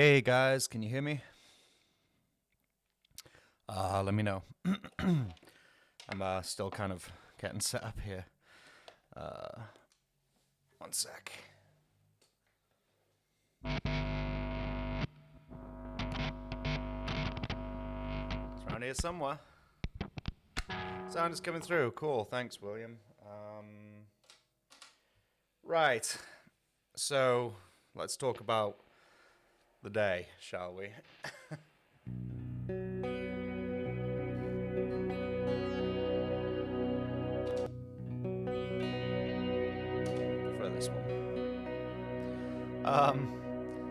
Hey guys, can you hear me? Let me know. I'm still kind of getting set up here. One sec. It's around here somewhere. Sound is coming through. Cool. Thanks, William. Right. So let's talk about the day, shall we? For this one.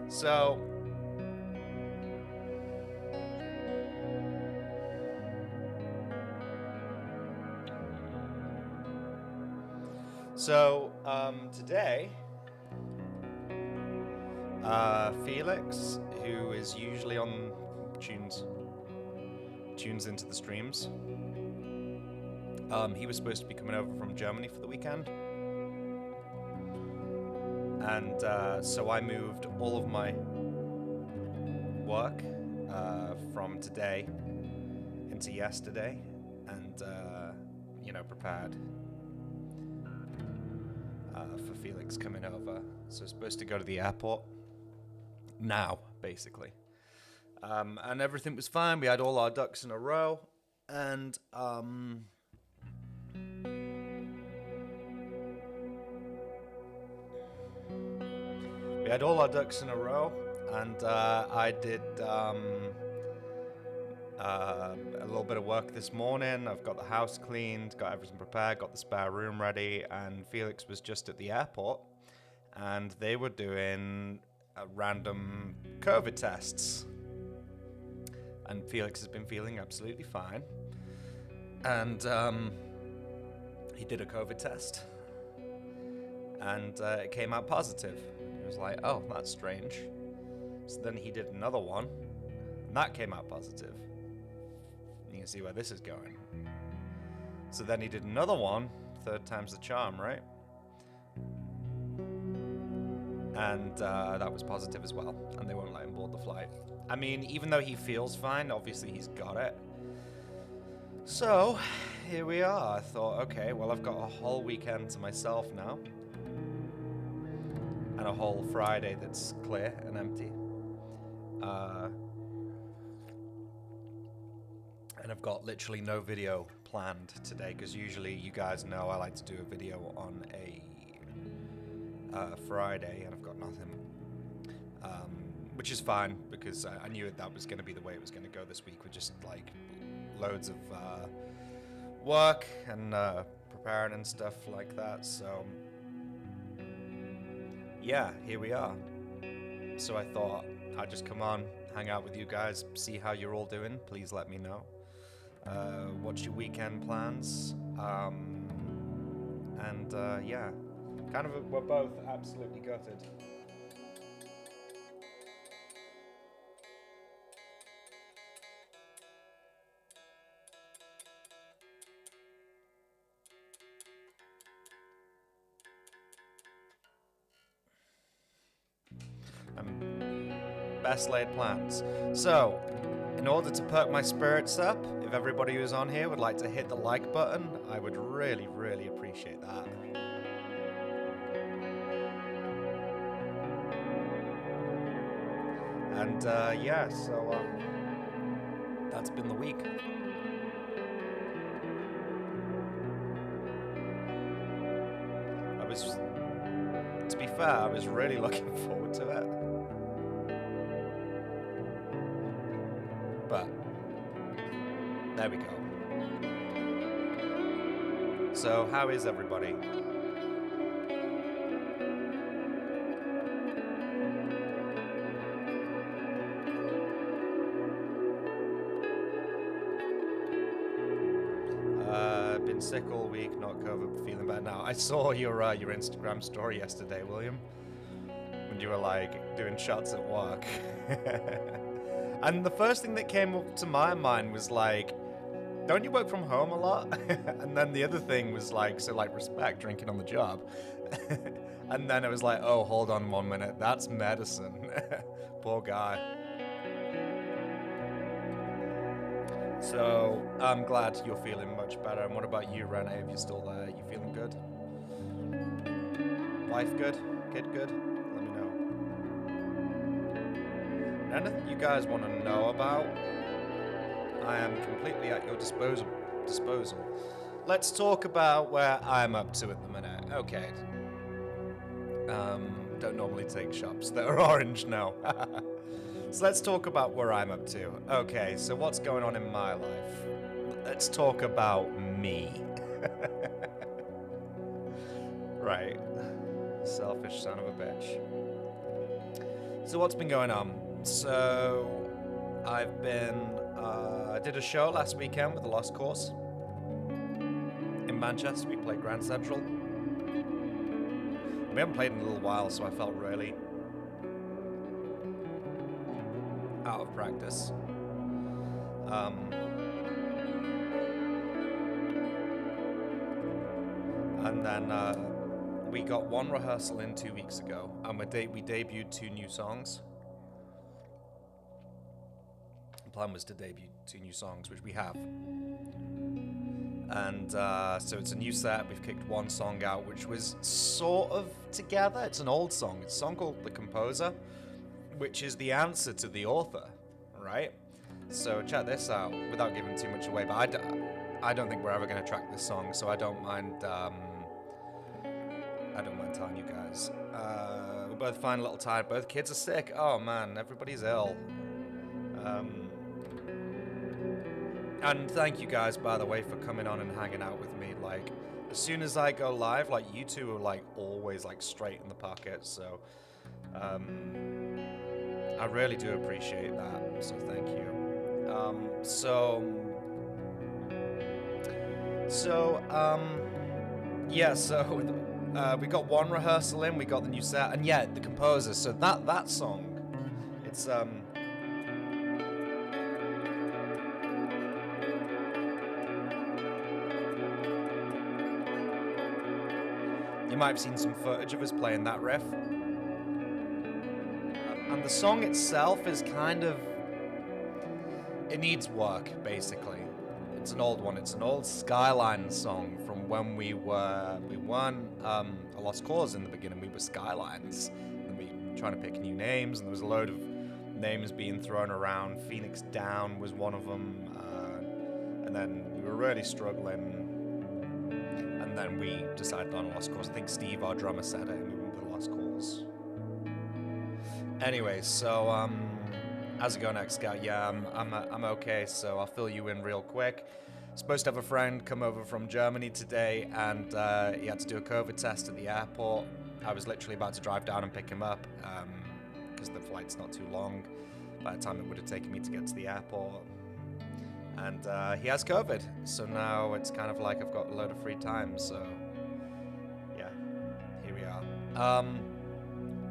So today, Felix, who is usually on tunes into the streams. He was supposed to be coming over from Germany for the weekend. And so I moved all of my work from today into yesterday and, prepared for Felix coming over. So I'm supposed to go to the airport now, basically. And everything was fine. We had all our ducks in a row. And we had all our ducks in a row, and I did a little bit of work this morning. I've got the house cleaned, got everything prepared, got the spare room ready, and Felix was just at the airport, and they were doing random COVID tests. And Felix has been feeling absolutely fine. And he did a COVID test, and it came out positive. He was like, oh, that's strange. So then he did another one, and that came out positive. You can see where this is going. So then he did another one, third time's the charm, right? And that was positive as well, and they won't let him board the flight. I mean, even though he feels fine, obviously he's got it. So, here we are. I thought, okay, well, I've got a whole weekend to myself now. And a whole Friday that's clear and empty. And I've got literally no video planned today, because usually, you guys know, I like to do a video on a Friday, and I've got nothing. Which is fine, because I knew that was going to be the way it was going to go this week, with just like loads of work and preparing and stuff like that. So yeah, here we are. So I thought I'd just come on, hang out with you guys, see how you're all doing. Please let me know. What's your weekend plans? And yeah, we're both absolutely gutted. Best laid plans. So, in order to perk my spirits up, if everybody who's on here would like to hit the like button, I would really, really appreciate that. And yeah, so that's been the week. To be fair, I was really looking forward to it. But there we go. So, how is everybody? Been sick all week, not COVID, but feeling better now. I saw your Instagram story yesterday, William, when you were like doing shots at work. And the first thing that came up to my mind was like, don't you work from home a lot? And then the other thing was like, so like respect drinking on the job. And then it was like, oh, hold on 1 minute, that's medicine. Poor guy. So, I'm glad you're feeling much better. And what about you, Renee, if you're still there? You feeling good? Wife good? Kid good? Let me know. Anything you guys want to know about, I am completely at your disposal. Let's talk about where I'm up to at the minute. Okay. Don't normally take shops that are orange, no. So let's talk about where I'm up to. Okay, so what's going on in my life? Let's talk about me. Right. Selfish son of a bitch. So what's been going on? So I've been, I did a show last weekend with the Lost Cause in Manchester. We played Grand Central. We haven't played in a little while, so I felt really out of practice. And then we got one rehearsal in 2 weeks ago, and we debuted 2 new songs. The plan was to debut 2 new songs, which we have. And so it's a new set. We've kicked 1 song out, which was sort of together. It's an old song. It's a song called The Composer, which is the answer to the author, right? So check this out, without giving too much away, but I don't think we're ever going to track this song, so I don't mind telling you guys. We're both fine, a little tired. Both kids are sick. Oh man, everybody's ill. And thank you guys, by the way, for coming on and hanging out with me. Like, as soon as I go live, like, you two are, like, always, like, straight in the pocket. So, I really do appreciate that. So, thank you. Yeah, so, we got 1 rehearsal in, we got the new set, and yeah, The Composer. So, that song, it's, you might have seen some footage of us playing that riff. And the song itself is kind of... it needs work, basically. It's an old one. It's an old Skyline song from when we won a Lost Cause in the beginning. We were Skylines. And we were trying to pick new names, and there was a load of names being thrown around. Phoenix Down was one of them. And then we were really struggling. And then we decided on Lost Cause. I think Steve, our drummer, said it, and we went with Lost Cause. Anyway, so how's it going, next Scout? Yeah, I'm okay. So I'll fill you in real quick. Supposed to have a friend come over from Germany today, and he had to do a COVID test at the airport. I was literally about to drive down and pick him up because the flight's not too long. By the time it would have taken me to get to the airport. And he has COVID, so now it's kind of like I've got a load of free time, so yeah, here we are.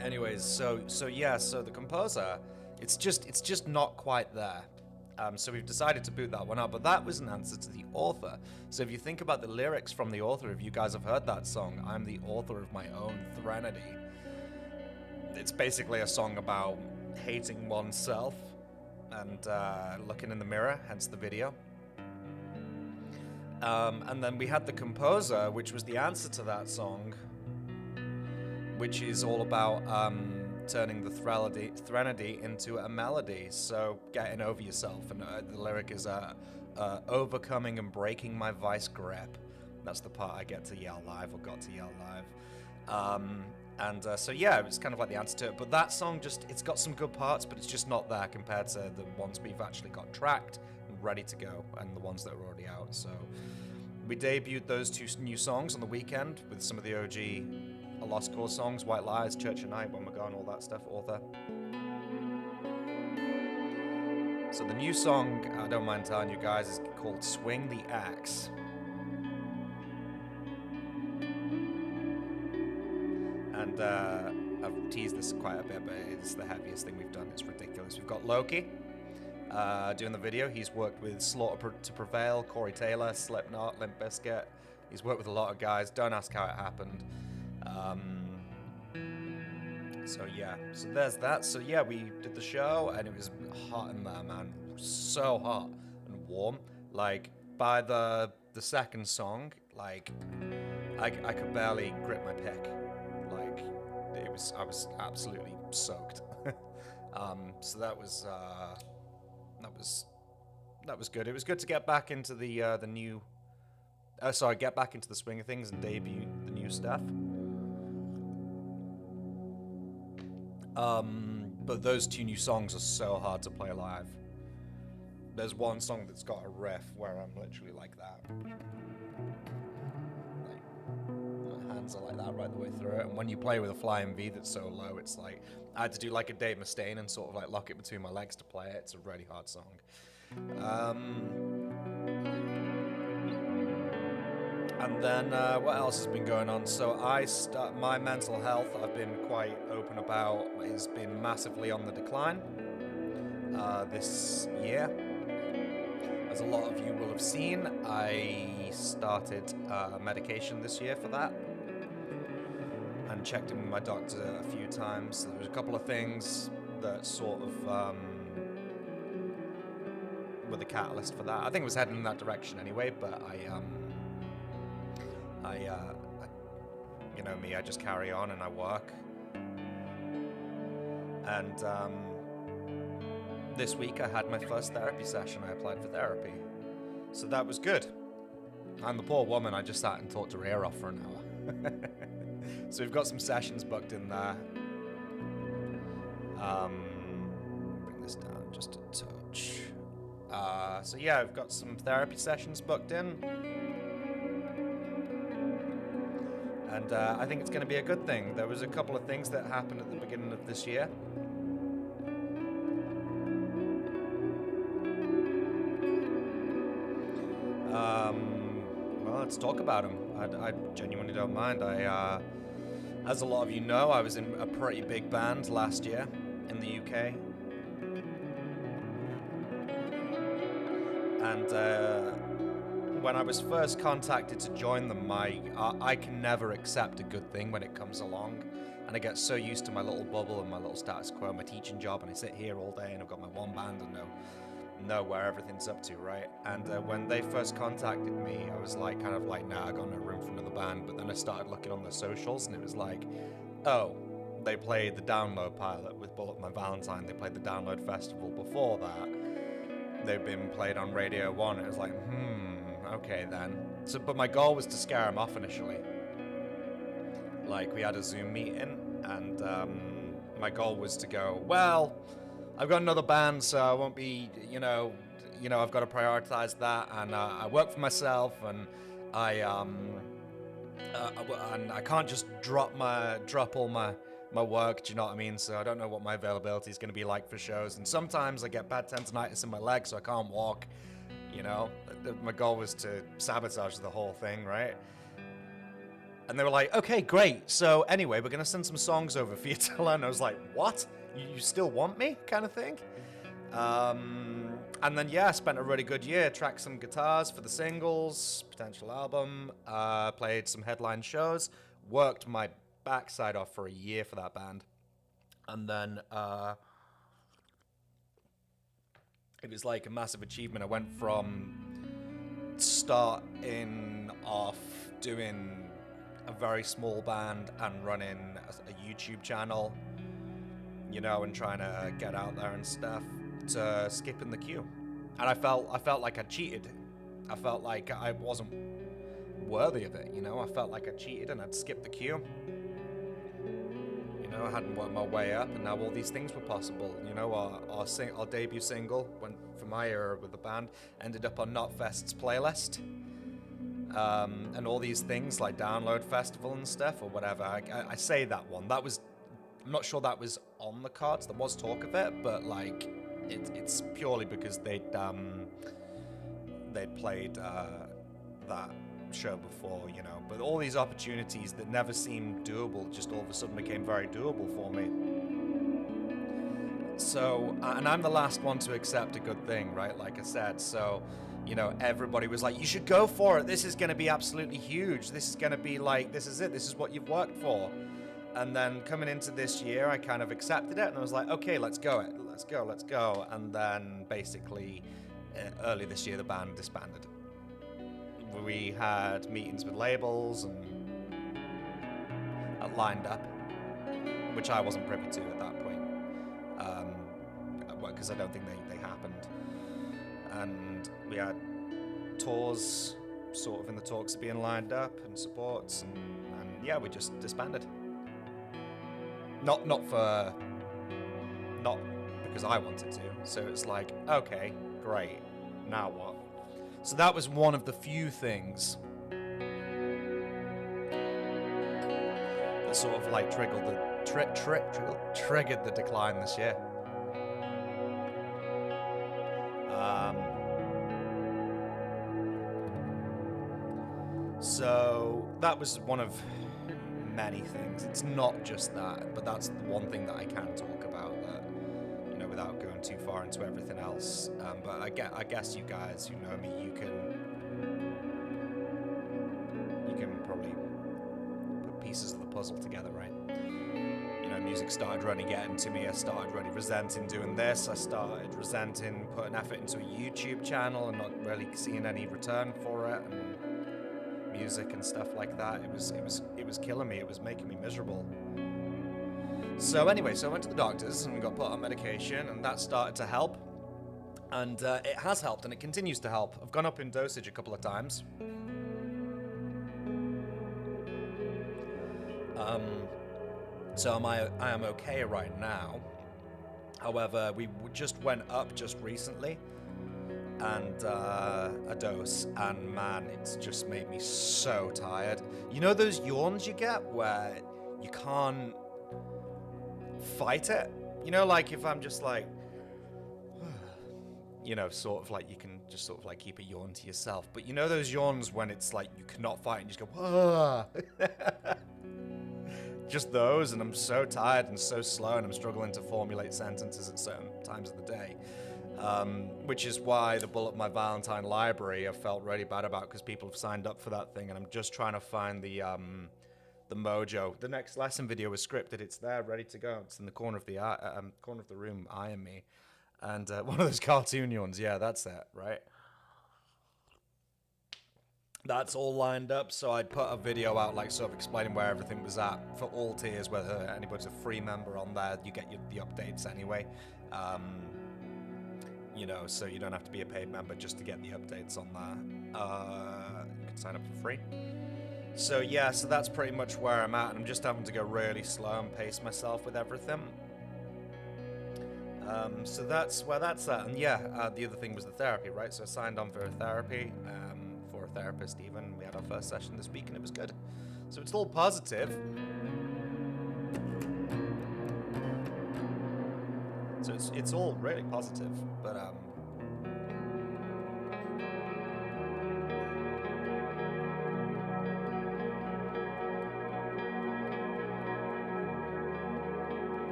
Anyways, so The Composer, it's just not quite there. So we've decided to boot that one out, but that was an answer to the author. So if you think about the lyrics from the author, if you guys have heard that song, I'm the author of my own threnody. It's basically a song about hating oneself and looking in the mirror, hence the video. And then we had The Composer, which was the answer to that song, which is all about turning the threnody into a melody, so getting over yourself. And the lyric is overcoming and breaking my vice grip. That's the part I get to yell live, or got to yell live. So yeah, it's kind of like the answer to it. But that song it's got some good parts, but it's just not there compared to the ones we've actually got tracked and ready to go, and the ones that are already out. So we debuted those 2 new songs on the weekend with some of the OG A Lost Cause songs, White Lies, Church at Night, When We're Gone, all that stuff, author. So the new song, I don't mind telling you guys, is called Swing the Axe. And I've teased this quite a bit, but it's the heaviest thing we've done. It's ridiculous. We've got Loki doing the video. He's worked with Slaughter to Prevail, Corey Taylor, Slipknot, Limp Bizkit. He's worked with a lot of guys. Don't ask how it happened. So yeah, so there's that. So yeah, we did the show and it was hot in there, man. So hot and warm. Like by the second song, like I could barely grip my pick. Like I was absolutely soaked. So that was good. It was good to get back into the new. Get back into the swing of things and debut the new stuff. But those two new songs are so hard to play live. There's one song that's got a riff where I'm literally like that. Like, my hands are like that right the way through it. And when you play with a flying V that's so low, it's like, I had to do like a Dave Mustaine and sort of like lock it between my legs to play it. It's a really hard song. And then what else has been going on? So my mental health, I've been quite open about, has been massively on the decline this year. As a lot of you will have seen, I started medication this year for that and checked in with my doctor a few times. There was a couple of things that sort of were the catalyst for that. I think it was heading in that direction anyway, but I you know me, I just carry on and I work. And this week I had my first therapy session. I applied for therapy. So that was good. And the poor woman, I just sat and talked her ear off for an hour. So we've got some sessions booked in there. Bring this down just a touch. So yeah, I've got some therapy sessions booked in. And I think it's going to be a good thing. There was a couple of things that happened at the beginning of this year. Well, let's talk about them. I genuinely don't mind. As a lot of you know, I was in a pretty big band last year in the UK. And when I was first contacted to join them, I can never accept a good thing when it comes along. And I get so used to my little bubble and my little status quo, my teaching job, and I sit here all day and I've got my one band and know where everything's up to, right? And when they first contacted me, I was like, kind of like, nah, I got no room for another band. But then I started looking on their socials and it was like, oh, they played the Download pilot with Bullet My Valentine. They played the Download Festival before that. They've been played on Radio 1. It was like, okay then. So, but my goal was to scare them off initially. Like, we had a Zoom meeting, and my goal was to go, well, I've got another band, so I won't be, you know, I've got to prioritize that, and I work for myself, and I can't just drop all my work, do you know what I mean? So I don't know what my availability is going to be like for shows, and sometimes I get bad tendonitis in my leg, so I can't walk. You know, my goal was to sabotage the whole thing, right? And they were like, okay, great. So anyway, we're going to send some songs over for you to learn. I was like, what? You still want me? Kind of thing. And then, yeah, I spent a really good year, tracked some guitars for the singles, potential album, played some headline shows, worked my backside off for a year for that band. And then it was like a massive achievement. I went from starting off doing a very small band and running a YouTube channel, you know, and trying to get out there and stuff, to skipping the queue. And I felt like I cheated. I felt like I wasn't worthy of it, you know. I felt like I cheated and I'd skipped the queue. I hadn't worked my way up, and now all these things were possible. You know, our debut single, went from my era with the band, ended up on Knotfest's playlist, and all these things like Download Festival and stuff or whatever. I say that one. That was, I'm not sure that was on the cards. There was talk of it, but like, it's purely because they'd played that show before, you know. But all these opportunities that never seemed doable just all of a sudden became very doable for me. So, and I'm the last one to accept a good thing, right? Like I said, so, you know, everybody was like, you should go for it. This is going to be absolutely huge. This is going to be like, this is it. This is what you've worked for. And then coming into this year, I kind of accepted it, and I was like, okay, let's go. And then basically, early this year, the band disbanded. We had meetings with labels and lined up, which I wasn't privy to at that point, because I don't think they happened. And we had tours sort of in the talks of being lined up and supports, and yeah, we just disbanded. Not because I wanted to. So it's like, okay, great, now what? So that was one of the few things that sort of like triggered the decline this year. So that was one of many things. It's not just that, but that's the one thing that I can talk about, that, you know, without going too far into everything else. But I guess you guys who know me, you can probably put pieces of the puzzle together, right? You know, music started really getting to me. I started really resenting doing this. I started resenting putting effort into a YouTube channel and not really seeing any return for it, and music and stuff like that. It was killing me. It was making me miserable. So anyway, I went to the doctors and we got put on medication, and that started to help. And it has helped, and it continues to help. I've gone up in dosage a couple of times. So I am okay right now. However, we just went up just recently, and a dose, and man, it's just made me so tired. You know those yawns you get where you can't fight it? You know, like if I'm just like, you know, sort of like you can just sort of like keep a yawn to yourself. But you know those yawns when it's like you cannot fight and you just go, whoa. Just those, and I'm so tired and so slow, and I'm struggling to formulate sentences at certain times of the day. Which is why the Bullet My Valentine library I felt really bad about, because people have signed up for that thing, and I'm just trying to find the mojo. The next lesson video is scripted. It's there, ready to go. It's in the corner of the room, eyeing me, and one of those cartoon yawns. Yeah, that's it, right? That's all lined up, so I'd put a video out, like, sort of explaining where everything was at for all tiers. Whether anybody's a free member on there, you get the updates anyway. You know, so you don't have to be a paid member just to get the updates on there. You can sign up for free. So yeah, so that's pretty much where I'm at, and I'm just having to go really slow and pace myself with everything. So that's where that's at. And yeah, the other thing was the therapy, right? So I signed on for therapy, for a therapist even. We had our first session this week, and it was good. So it's all positive. So it's all really positive, but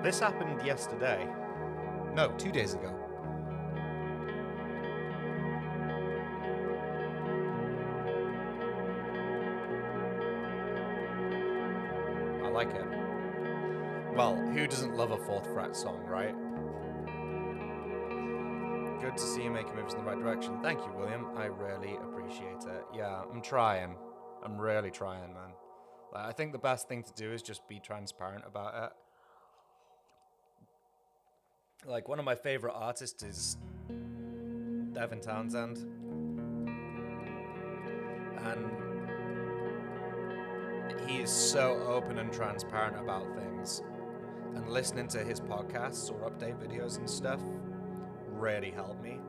this happened yesterday. No, 2 days ago. I like it. Well, who doesn't love a 4th fret song, right? Good to see you making moves in the right direction. Thank you, William. I really appreciate it. Yeah, I'm trying. I'm really trying, man. Like, I think the best thing to do is just be transparent about it. Like, one of my favorite artists is Devin Townsend. And he is so open and transparent about things. And listening to his podcasts or update videos and stuff really helped me.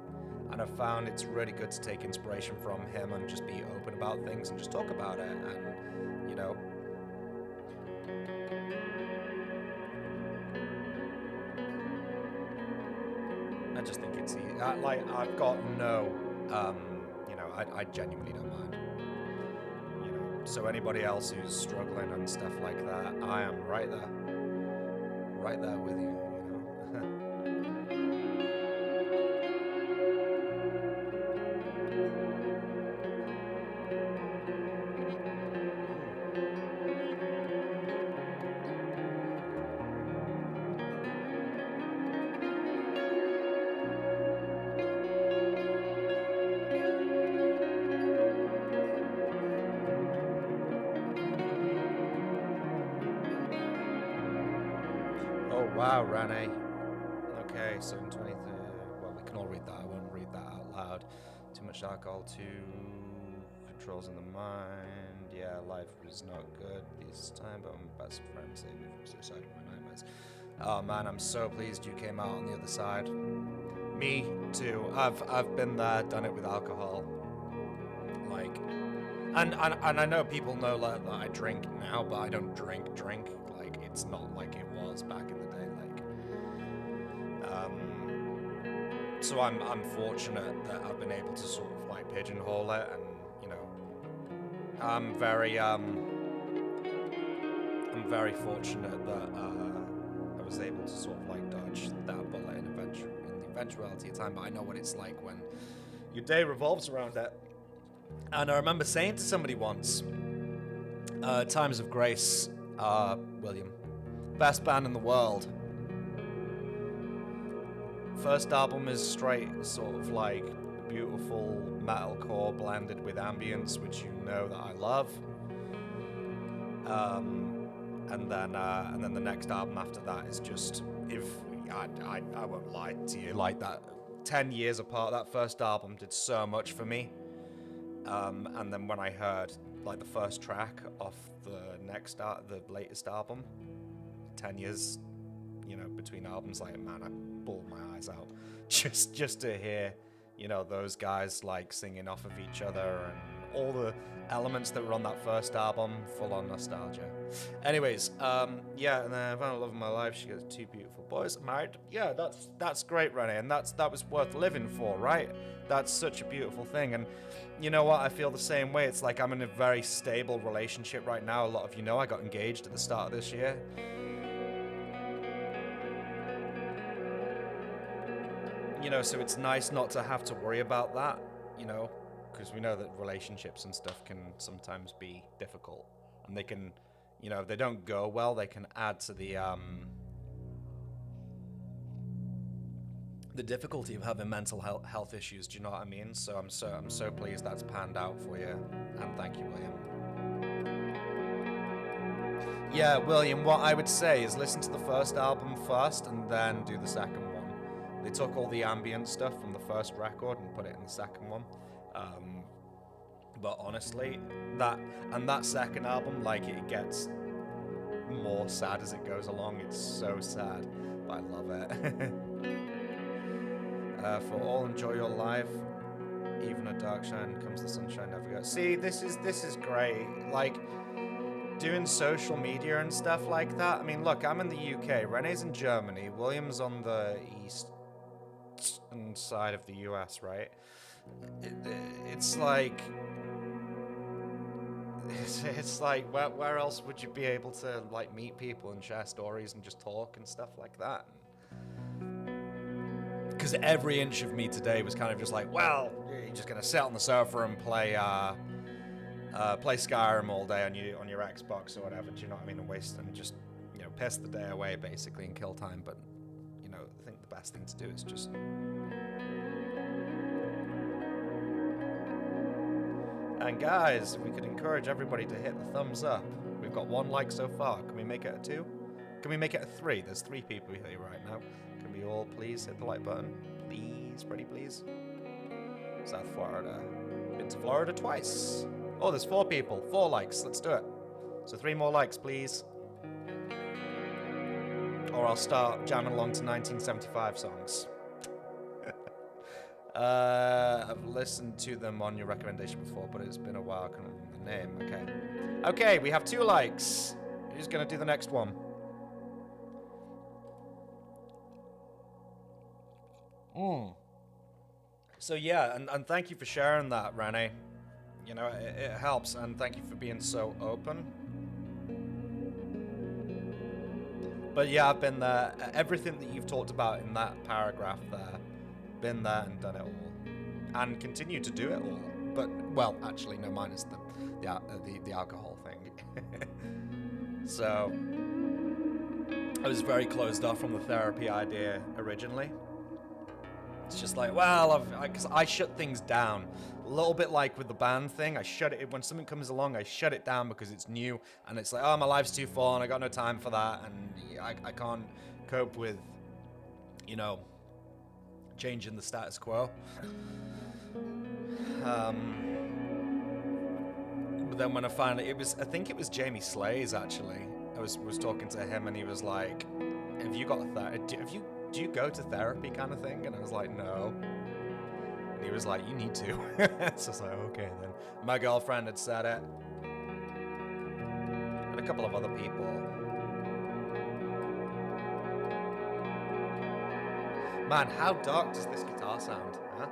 And I've found it's really good to take inspiration from him and just be open about things and just talk about it. And, you know, I just think it's easy. Like, I've got no, you know, I genuinely don't mind. You know, so anybody else who's struggling and stuff like that, I am right there with you, you know. Wow, Rene. Okay, so in 23... Well, we can all read that. I won't read that out loud. Too much alcohol, too... Controls in the mind. Yeah, life is not good this time, but my best friend saved me from suicide and my nightmares. Oh man, I'm so pleased you came out on the other side. Me too. I've been there, done it with alcohol. Like, and I know people know like, that I drink now, but I don't drink. Like, it's not like it was back in the day. Like, so I'm fortunate that I've been able to sort of like pigeonhole it, and you know, I'm very fortunate that I was able to sort of like dodge that bullet in the eventuality of time. But I know what it's like when your day revolves around it. And I remember saying to somebody once, Times of Grace, William, best band in the world. First album is straight sort of like beautiful metalcore blended with ambience, which you know that I love. And then the next album after that is just, if I won't lie to you, like that 10 years apart, that first album did so much for me. And then when I heard like the first track off the latest album, 10 years, you know, between albums, like, man, I bawled my eyes out just to hear, you know, those guys like singing off of each other and all the elements that were on that first album, full on nostalgia. Anyways, yeah, and then I found the love of my life. She got 2 beautiful boys, married. Yeah, that's great, Renee, and that was worth living for, right? That's such a beautiful thing. And you know what? I feel the same way. It's like I'm in a very stable relationship right now. A lot of you know I got engaged at the start of this year. You know, so it's nice not to have to worry about that, you know, because we know that relationships and stuff can sometimes be difficult, and they can, you know, if they don't go well, they can add to the difficulty of having mental health issues. Do you know what I mean? So I'm so pleased that's panned out for you, and thank you, William. Yeah, William, what I would say is listen to the first album first and then do the second one. They took all the ambient stuff from the first record and put it in the second one. But honestly, that second album, like, it gets more sad as it goes along. It's so sad, but I love it. For all, enjoy your life. Even a dark shine comes the sunshine never goes. See, this is great. Like, doing social media and stuff like that. I mean, look, I'm in the UK. Renee's in Germany. William's on the eastern side of the US, right? It's like... It's like, where else would you be able to, like, meet people and share stories and just talk and stuff like that? Because every inch of me today was kind of just like, well, you're just gonna sit on the sofa and play Skyrim all day on your Xbox or whatever. Do you know what I mean? And waste and just, you know, piss the day away basically and kill time. But, you know, I think the best thing to do is just... And guys, we could encourage everybody to hit the thumbs up. We've got 1 like so far. Can we make it a 2? Can we make it a 3? There's 3 people here right now. Can we all please hit the like button? Please, pretty please. South Florida. Been to Florida twice. Oh, there's 4 people. 4 likes. Let's do it. So 3 more likes, please. Or I'll start jamming along to 1975 songs. I've listened to them on your recommendation before, but it's been a while. I can't remember the name. Okay. Okay, we have 2 likes. Who's going to do the next one? So yeah, and thank you for sharing that, Renee. You know, it helps, and thank you for being so open. But yeah, I've been there. Everything that you've talked about in that paragraph there, been there and done it all, and continue to do it all. But, well, actually, no, minus the alcohol thing. So I was very closed off from the therapy idea originally. It's just like, well, because I shut things down. A little bit like with the band thing, I shut it, when something comes along, I shut it down because it's new, and it's like, oh, my life's too full, and I got no time for that, and I can't cope with, you know, changing the status quo. But then when I finally, I think it was Jamie Slays actually. I was talking to him and he was like, "Have you got do you go to therapy kind of thing?" And I was like, "No." And he was like, "You need to." So I was like, "Okay then." My girlfriend had said it, and a couple of other people. Man, how dark does this guitar sound, huh?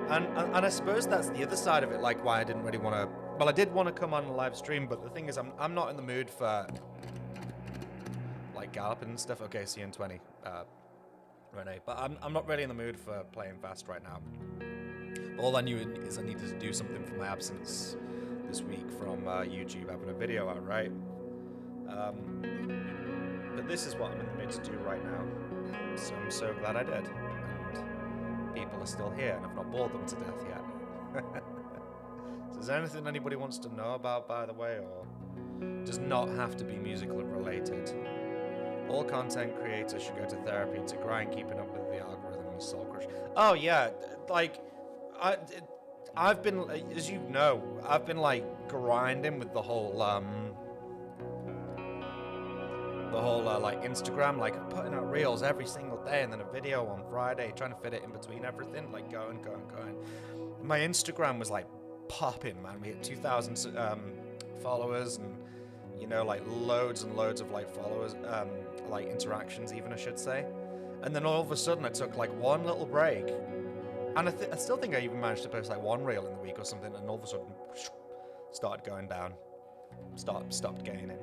And I suppose that's the other side of it, like why I didn't really want to. Well, I did want to come on a live stream, but the thing is, I'm not in the mood for like galloping and stuff. Okay, see you in 20, Renee. But I'm not really in the mood for playing fast right now. All I knew is I needed to do something for my absence this week from YouTube having a video out, right? But this is what I'm in the mood to do right now. So I'm so glad I did. And people are still here, and I've not bored them to death yet. So is there anything anybody wants to know about, by the way, or does not have to be musical related? All content creators should go to therapy to grind keeping up with the algorithm and soul crush. Oh yeah, like I've been, as you know, I've been like grinding with the whole like Instagram, like putting out reels every single day and then a video on Friday, trying to fit it in between everything, like going. My Instagram was like popping, man. We hit 2,000 followers and, you know, like loads and loads of like followers, like interactions even, I should say. And then all of a sudden I took like one little break, and I still think I even managed to post like one reel in the week or something, and all of a sudden started going down, stopped gaining.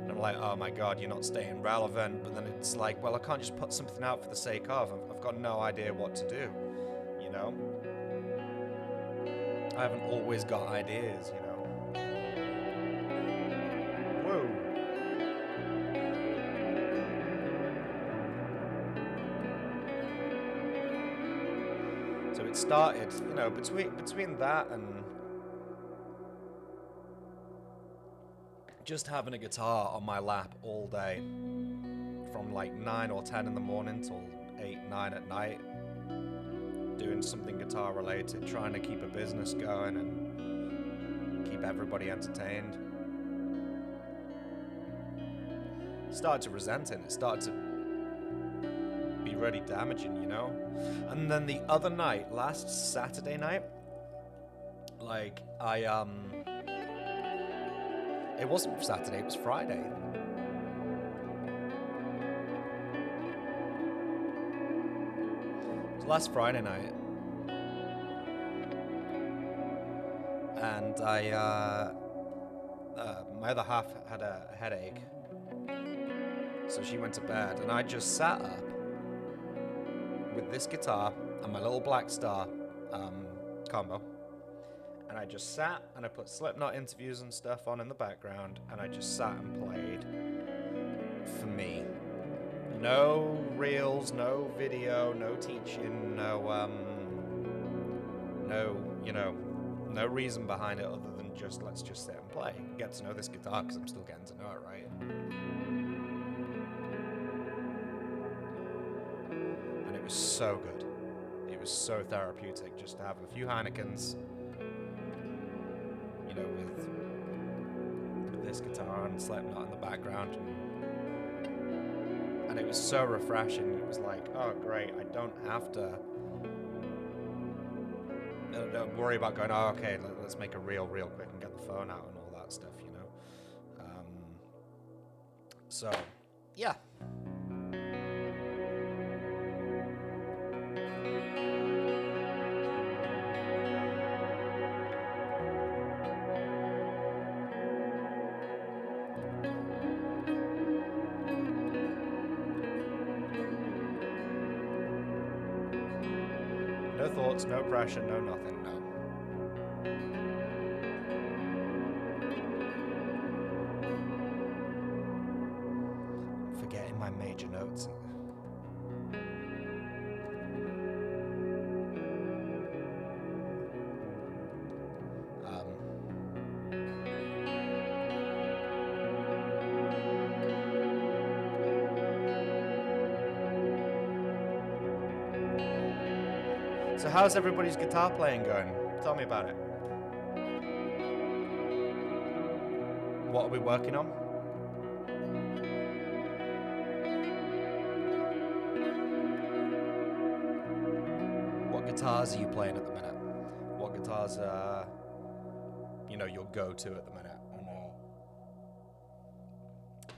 And I'm like, oh my god, you're not staying relevant. But then it's like, well, I can't just put something out for the sake of. I've got no idea what to do, you know? I haven't always got ideas, you know? Whoa. So it started, you know, between that and just having a guitar on my lap all day, from like 9 or 10 in the morning till 8, 9 at night, doing something guitar related, trying to keep a business going and keep everybody entertained. Started to resent it. It started to be really damaging, you know? And then the other night, last Saturday night, like it wasn't Saturday, it was Friday. It was last Friday night. And my other half had a headache. So she went to bed, and I just sat up with this guitar and my little Black Star combo. And I just sat and I put Slipknot interviews and stuff on in the background, and I just sat and played for me. No reels, no video, no teaching, no reason behind it other than just let's just sit and play. Get to know this guitar because I'm still getting to know it, right? And it was so good. It was so therapeutic just to have a few Heinekens, you know, with this guitar and Slipknot in the background, and it was so refreshing. It was like, oh great, I don't have to don't worry about going, oh okay, let's make a reel real quick and get the phone out and all that stuff, you know. So yeah. No thoughts, no pressure, no nothing, no. I'm forgetting my major notes. So how's everybody's guitar playing going? Tell me about it. What are we working on? What guitars are you playing at the minute? What guitars are, your go-to at the minute?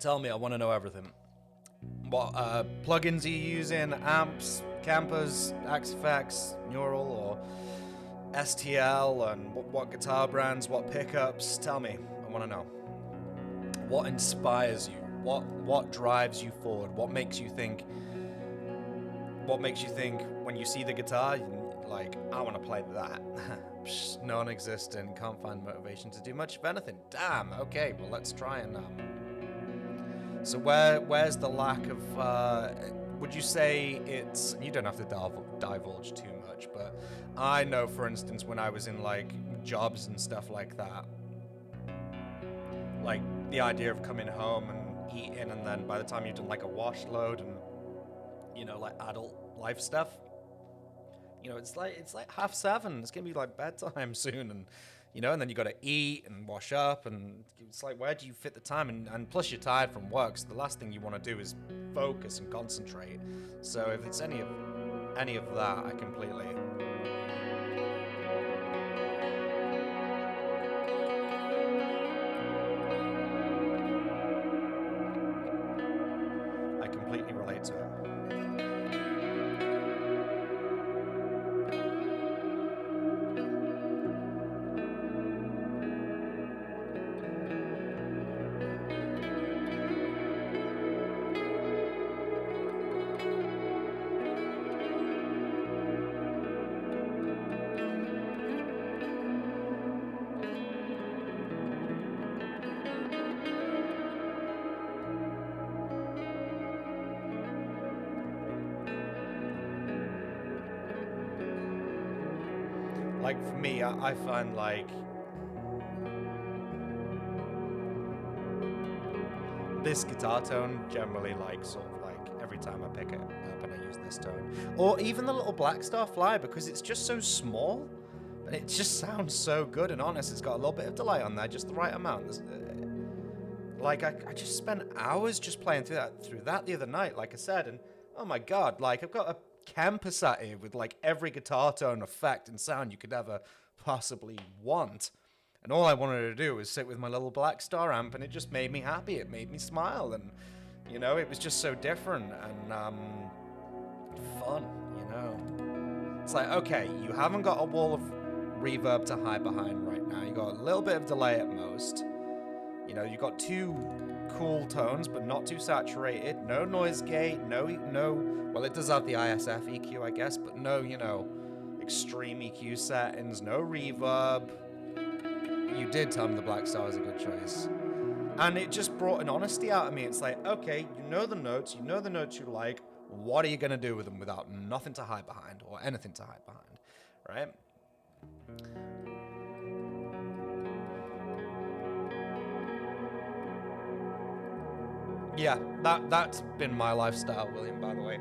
Tell me, I want to know everything. What plugins are you using? Amps, campers, Axe-Effects, Neural, or STL? And what guitar brands? What pickups? Tell me, I want to know. What inspires you? What drives you forward? What makes you think? What makes you think when you see the guitar, like, I want to play that? Non-existent. Can't find motivation to do much of anything. Damn. Okay. Well, let's try and. So where's the lack of? Would you say it's? You don't have to divulge too much, but I know, for instance, when I was in like jobs and stuff like that, like the idea of coming home and eating, and then by the time you've done like a wash load and like adult life stuff, it's like 7:30. It's gonna be like bedtime soon, and and then you got to eat and wash up, and it's like, where do you fit the time? And plus you're tired from work, so the last thing you want to do is focus and concentrate. So if it's any of that, I completely relate to it. Like for me, I find like this guitar tone generally, like sort of like every time I pick it up and I use this tone, or even the little Black Star Fly, because it's just so small and it just sounds so good and honest. It's got a little bit of delay on there, just the right amount. Like I just spent hours just playing through that the other night, like I said, and oh my god, like I've got a Kemper sat here with like every guitar tone, effect, and sound you could ever possibly want. And all I wanted to do was sit with my little Black Star amp, and it just made me happy. It made me smile, and it was just so different and fun. It's like, okay, you haven't got a wall of reverb to hide behind right now. You got a little bit of delay at most. You got two cool tones, but not too saturated. No noise gate. No. Well, it does have the ISF EQ, I guess, but no, extreme EQ settings. No reverb. You did tell me the Black Star was a good choice, and it just brought an honesty out of me. It's like, okay, you know the notes you like. What are you gonna do with them without nothing to hide behind or anything to hide behind, right? Yeah, that's been my lifestyle, William, by the way.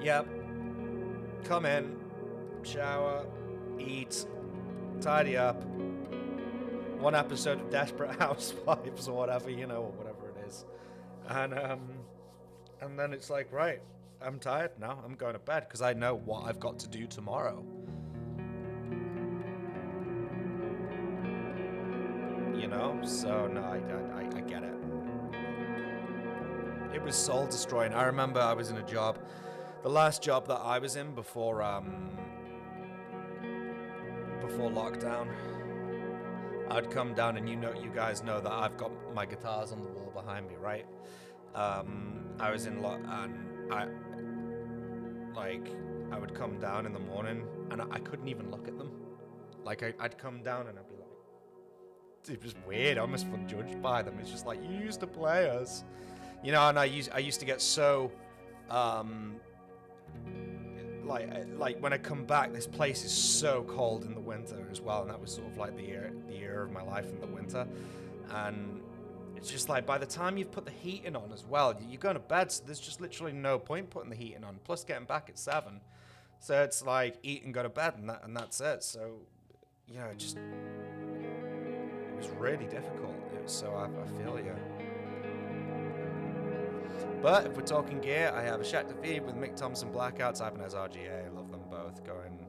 Yep. Come in, shower, eat, tidy up. One episode of Desperate Housewives or whatever, or whatever it is. And then it's like, right, I'm tired now. I'm going to bed because I know what I've got to do tomorrow. So no, I get it. It was soul destroying. I remember I was in a job, the last job that I was in before lockdown. I'd come down, and you guys know that I've got my guitars on the wall behind me, right? I was in and I would come down in the morning, and I couldn't even look at them. Like I'd come down and I'd be like, it was weird. I almost felt judged by them. It's just like, you used to play us, and I used to get so like when I come back, this place is so cold in the winter as well, and that was sort of like the year of my life in the winter. And it's just like, by the time you've put the heating on as well, you're going to bed, so there's just literally no point putting the heating on, plus getting back at 7. So it's like eat and go to bed, and that's it. So, you know, it was really difficult. So I feel you. But if we're talking gear, I have a Schecter Feed with Mick Thompson Blackouts, Ibanez RGA. I love them both, going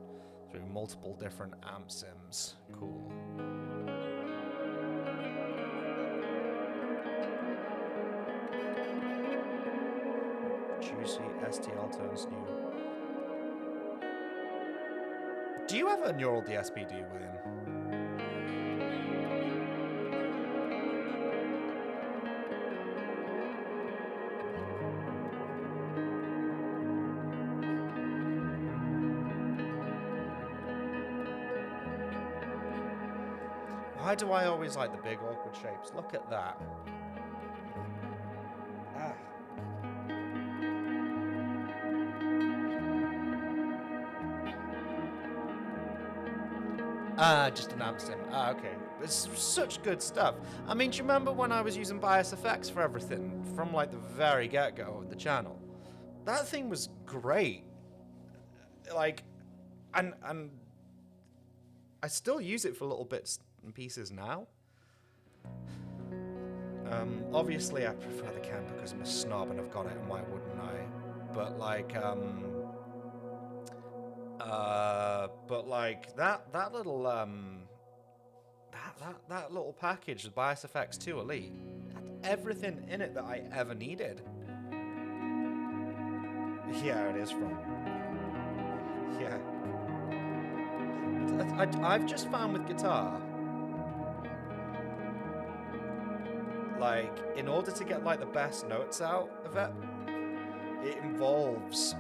through multiple different amp sims. Cool. Juicy STL tones new. Do you have a neural DSP, do you, William? Why do I always like the big awkward shapes? Look at that. Just an amp sim. Okay. It's such good stuff. I mean, do you remember when I was using Bias Effects for everything from like the very get-go of the channel? That thing was great. Like, and I still use it for little bits and pieces now. Obviously I prefer the Ken because I'm a snob and I've got it, and why wouldn't I? But like, that little that little package, the Bias Effects 2 Elite, had everything in it that I ever needed. Yeah, it is from. Yeah. I've just found with guitar, like, in order to get like the best notes out of it, it involves,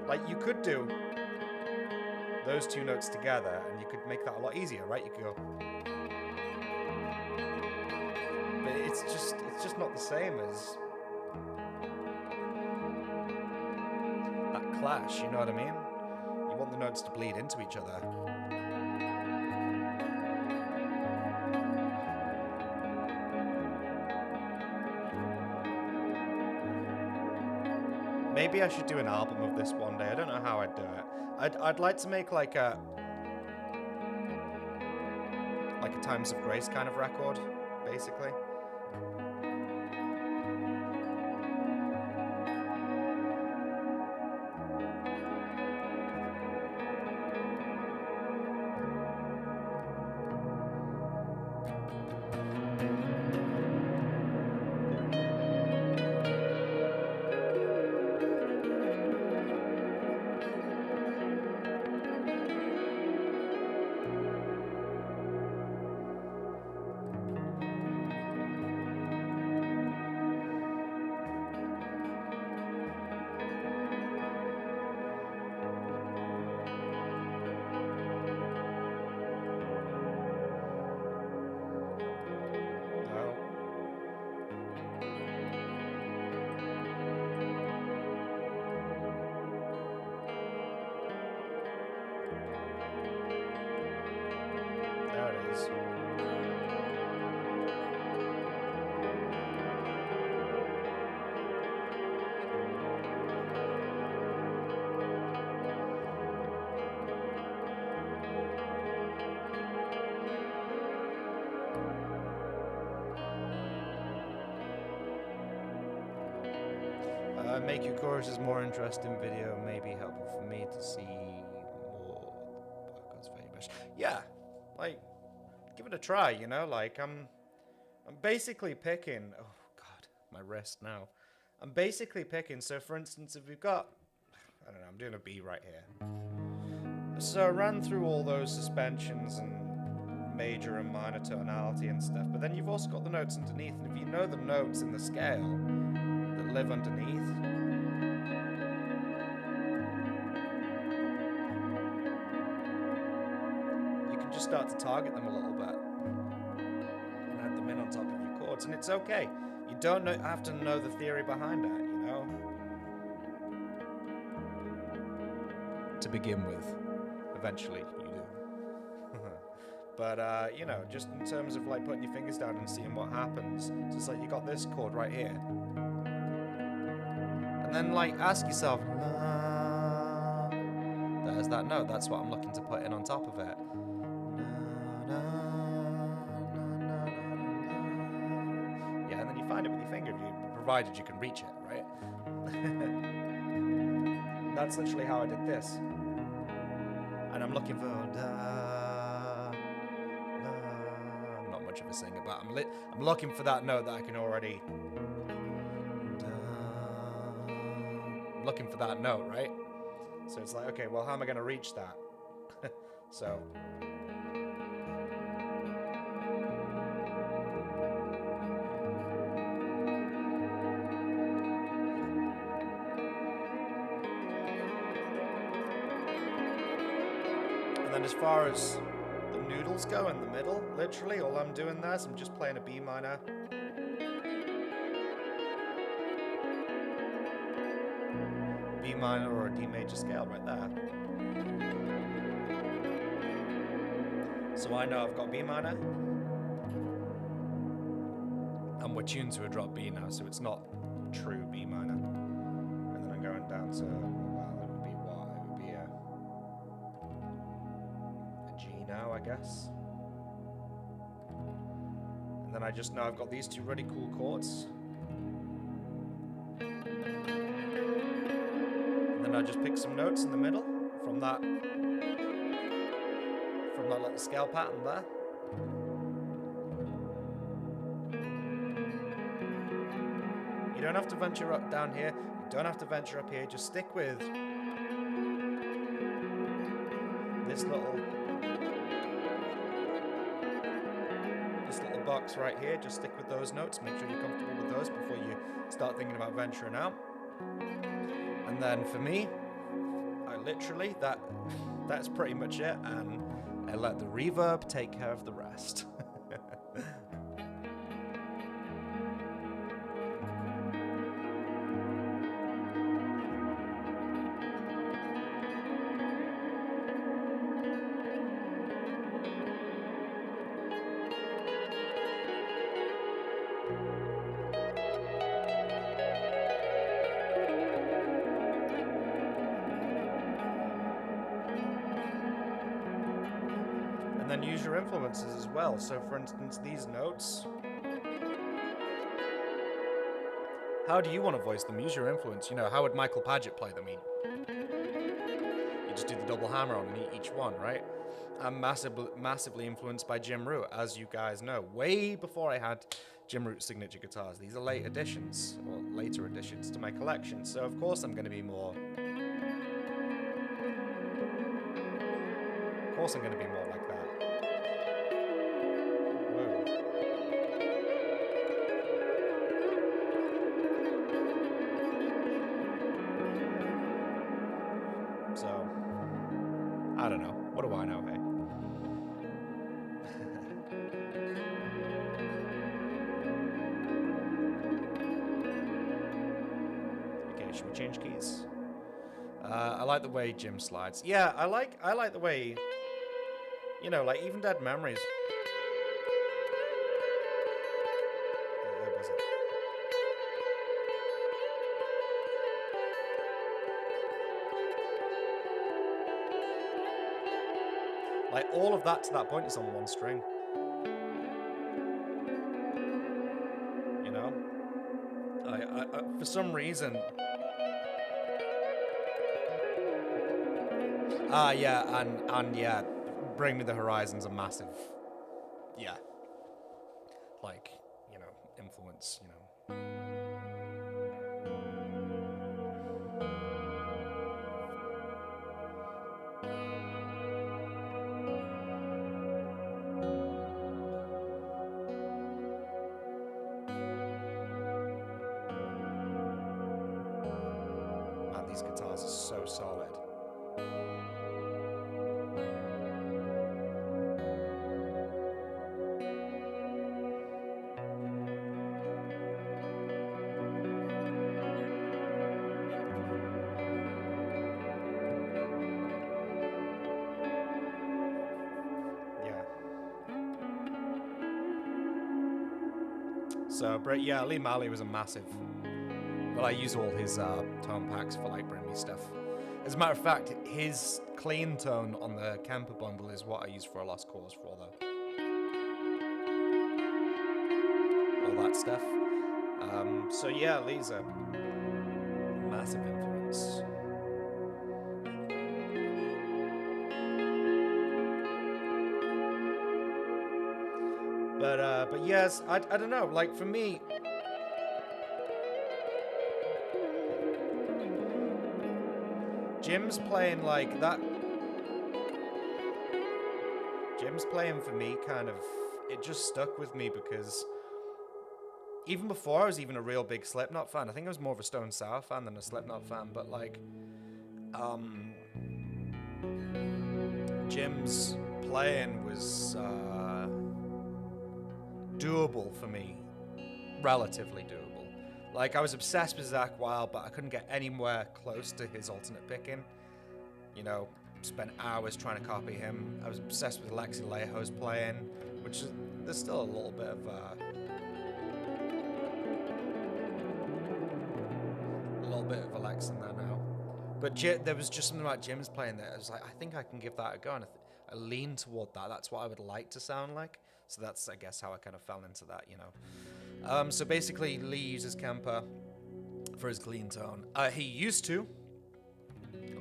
like, you could do those two notes together and you could make that a lot easier, right? You could go, but it's just not the same as that clash, you know what I mean? You want the notes to bleed into each other. Maybe I should do an album of this one day. I don't know how I'd do it. I'd like to make like a Times of Grace kind of record, basically. Make your choruses more interesting video, maybe helpful for me to see more. Yeah, like, give it a try, you know, like, I'm basically picking, oh god, my wrist now. I'm basically picking, so for instance, if we've got, I don't know, I'm doing a B right here. So I ran through all those suspensions and major and minor tonality and stuff, but then you've also got the notes underneath, and if you know the notes in the scale that live underneath, start to target them a little bit and add them in on top of your chords, and it's okay. You don't have to know the theory behind it, you know, to begin with. Eventually you do. But you know, just in terms of like putting your fingers down and seeing what happens, so it's like you got this chord right here, and And then, like, ask yourself, la. There's that note. That's what I'm looking to put in on top of it. Yeah, and then you find it with your finger, provided you can reach it, right? That's literally how I did this. And I'm looking for da, da. I'm not much of a singer, but I'm looking for that note that I can already. Da, I'm looking for that note, right? So it's like, okay, well, how am I going to reach that? So. And then as far as the noodles go in the middle, literally all I'm doing there is I'm just playing a B minor. B minor or a D major scale right there. So I know I've got B minor. And we're tuned to a drop B now, so it's not true B minor. And then I'm going down to, well, it would be what? It would be a G now, I guess. And then I just know I've got these two really cool chords. And then I just pick some notes in the middle from that little scale pattern there. You don't have to venture up down here. You don't have to venture up here. Just stick with this little box right here. Just stick with those notes. Make sure you're comfortable with those before you start thinking about venturing out. And then for me, I literally, that's pretty much it. And I let the reverb take care of the rest. And then use your influences as well. So for instance, these notes. How do you want to voice them? Use your influence. You know, how would Michael Padgett play them? You just do the double hammer on each one, right? I'm massively influenced by Jim Root, as you guys know. Way before I had Jim Root signature guitars. These are late additions, or later additions to my collection. So of course I'm going to be more... Of course I'm going to be more like that. Whoa. So, I don't know. What do I know, hey? Okay, should we change keys? I like the way Jim slides. Yeah, I like the way, you know, like even Dead Memories. Where was it? Like all of that to that point is on one string. You know? I for some reason... yeah, and yeah, Bring Me the Horizon's a massive, yeah, like, you know, influence, you know. Man, these guitars are so solid. So, yeah, Lee Marley was a massive Well, I use all his tone packs for like bring me stuff. As a matter of fact, his clean tone on the Kemper bundle is what I use for a Lost Cause for though. All that stuff. So yeah, Lee's a massive influence. But yes, I don't know. Like for me, Jim's playing like that. Jim's playing for me kind of. It just stuck with me because even before I was even a real big Slipknot fan, I think I was more of a Stone Sour fan than a Slipknot fan. But like, Jim's playing was doable for me, relatively doable. Like I was obsessed with Zakk Wylde, but I couldn't get anywhere close to his alternate picking. You know, spent hours trying to copy him. I was obsessed with Alexi Laiho's playing, which is, there's still a little bit of Alex in there now. But there was just something about Jim's playing there. I was like, I think I can give that a go, and I lean toward that. That's what I would like to sound like. So that's, I guess, how I kind of fell into that, you know. So basically, Lee uses Kemper for his clean tone. He used to,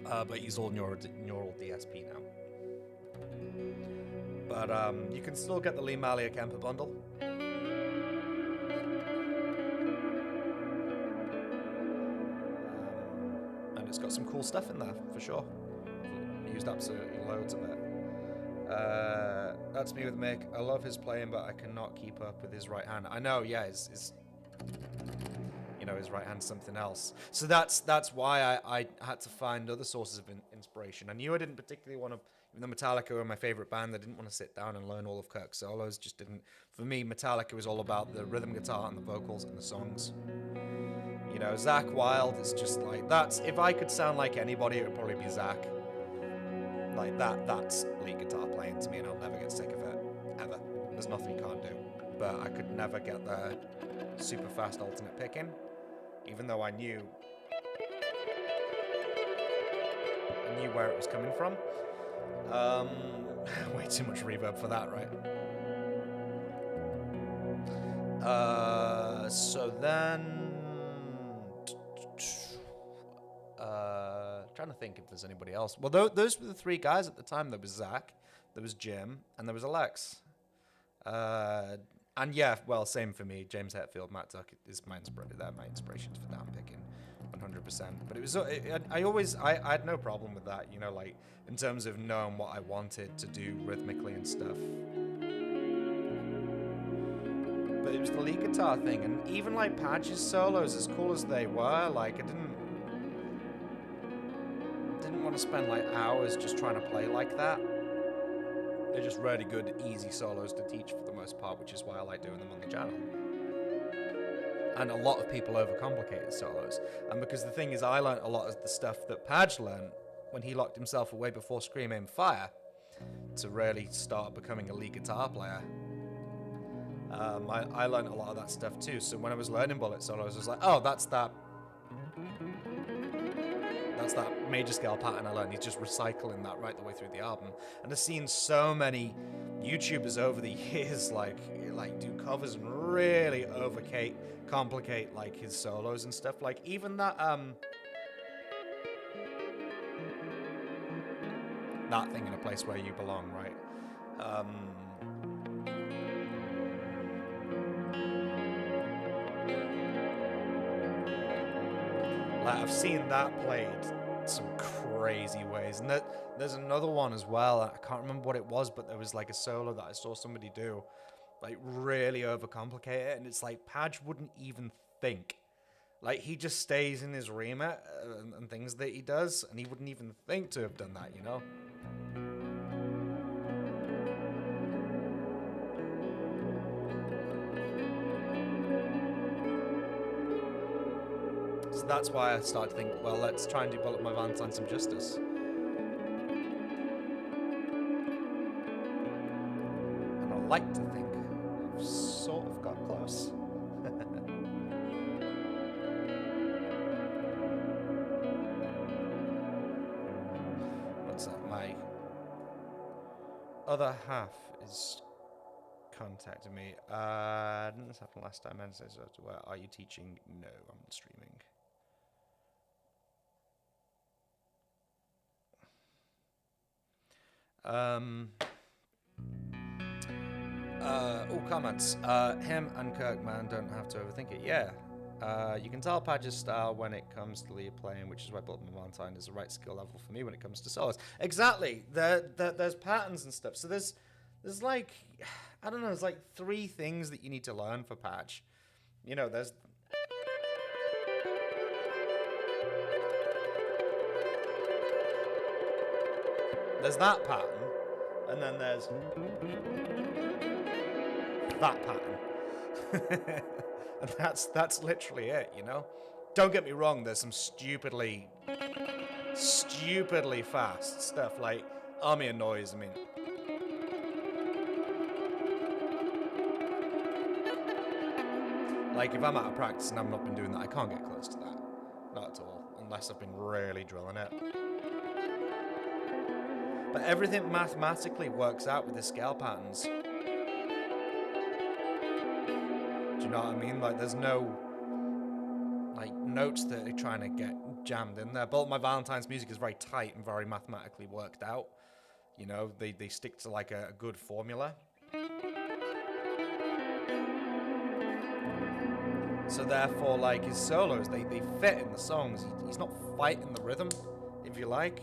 but he's all neural DSP now. But you can still get the Lee Malia Kemper bundle. And it's got some cool stuff in there, for sure. I used absolutely loads of it. That's me with Mick. I love his playing, but I cannot keep up with his right hand. I know, yeah, his you know, his right hand's something else. So that's why I had to find other sources of inspiration. I knew I didn't particularly want to, even though Metallica were my favorite band, I didn't want to sit down and learn all of Kirk's solos. Just didn't. For me, Metallica was all about the rhythm guitar and the vocals and the songs. You know, Zakk Wylde is just like, that's, if I could sound like anybody, it would probably be Zakk. Like that's lead guitar playing to me, and I'll never get sick of it, ever. There's nothing you can't do. But I could never get the super fast alternate picking, even though I knew where it was coming from. Way too much reverb for that, right? So then, trying to think if there's anybody else. Well, those were the three guys at the time. There was Zakk, there was Jim, and there was Alex. And yeah, well, same for me. James Hetfield, Matt Duck is my inspiration. They're my inspirations for down picking, 100%. But it was, I had no problem with that. You know, like in terms of knowing what I wanted to do rhythmically and stuff. But it was the lead guitar thing, and even like Padge's solos, as cool as they were, like I didn't want to spend like hours just trying to play like that. They're just really good, easy solos to teach for the most part, which is why I like doing them on the channel. And a lot of people overcomplicate solos. And because the thing is, I learned a lot of the stuff that Padge learned when he locked himself away before Scream Aim Fire to really start becoming a lead guitar player. I learned a lot of that stuff too. So when I was learning bullet solos, I was like, oh, that's that major scale pattern I learned. He's just recycling that right the way through the album. And I've seen so many YouTubers over the years like do covers and really complicate like his solos and stuff. Like even that that thing, In a Place Where You Belong, right? Like I've seen that played some crazy ways, and there's another one as well. I can't remember what it was, but there was like a solo that I saw somebody do, like really overcomplicate it, and it's like Padge wouldn't even think. Like he just stays in his remit and things that he does, and he wouldn't even think to have done that, you know. So that's why I started to think, well, let's try and do Bullet My Valentine some justice. And I like to think I've sort of got close. other half is contacting me. Didn't this happen last time? Where are you teaching? No, I'm streaming. Comments. Him and Kirkman don't have to overthink it. Yeah. You can tell Padge's style when it comes to lead playing, which is why Bulletin Valentine is the right skill level for me when it comes to solos. Exactly. There's patterns and stuff. So there's like, I don't know, there's like 3 things that you need to learn for Padge. You know, there's that pattern, and then there's that pattern. And that's literally it, you know? Don't get me wrong, there's some stupidly fast stuff like Army of Noise. I mean, like if I'm out of practice and I've not been doing that, I can't get close to that. Not at all, unless I've been really drilling it. But everything mathematically works out with the scale patterns. Do you know what I mean? Like there's no like notes that are trying to get jammed in there. But my Valentine's music is very tight and very mathematically worked out. You know, they stick to like a good formula. So therefore, like his solos, they fit in the songs. He's not fighting the rhythm, if you like.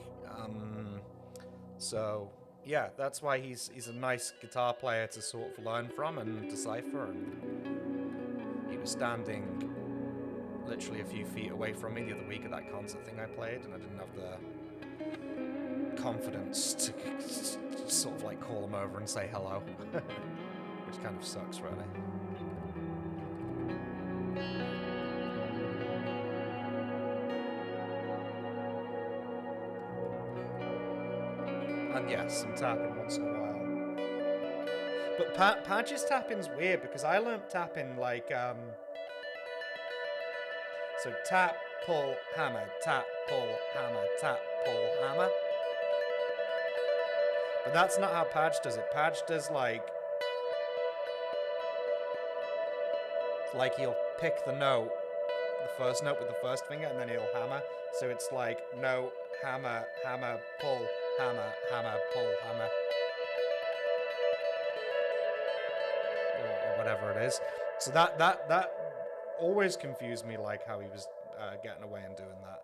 So yeah, that's why he's a nice guitar player to sort of learn from and decipher. And he was standing literally a few feet away from me the other week at that concert thing I played, and I didn't have the confidence to sort of like call him over and say hello, which kind of sucks, really. And yes, I'm tapping once in a while. But Padge's tapping's weird because I learnt tapping like so tap, pull, hammer, tap, pull, hammer, tap, pull, hammer. But that's not how Padge does it. Padge does like he'll pick the note, the first note with the first finger, and then he'll hammer. So it's like note, hammer, hammer, pull, hammer, hammer, pull, hammer. Or whatever it is. So that always confused me, like how he was getting away and doing that.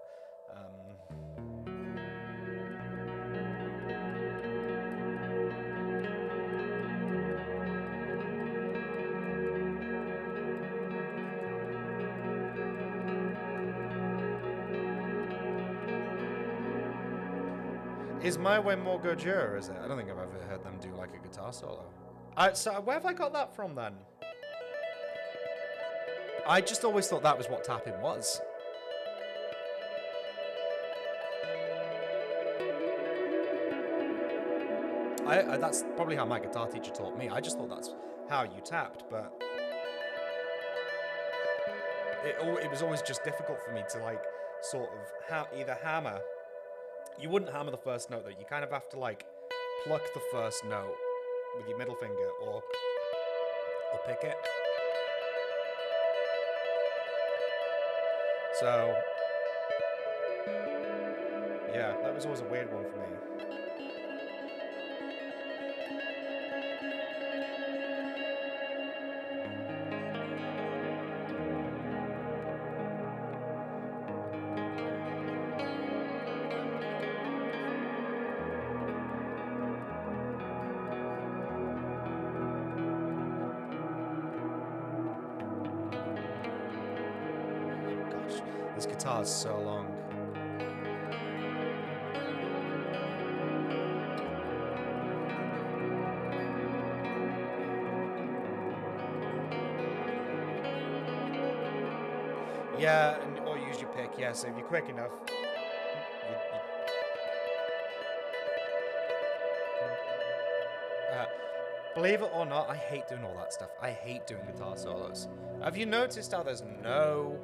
Is My Way more Gojira, is it? I don't think I've ever heard them do like a guitar solo. So where have I got that from then? I just always thought that was what tapping was. That's probably how my guitar teacher taught me. I just thought that's how you tapped, but it was always just difficult for me to like sort of either hammer. You wouldn't hammer the first note though. You kind of have to like pluck the first note with your middle finger or pick it. So yeah, that was always a weird one for me. This guitar is so long. Yeah, or use your pick. Yeah, so if you're quick enough. Believe it or not, I hate doing all that stuff. I hate doing guitar solos. Have you noticed how there's no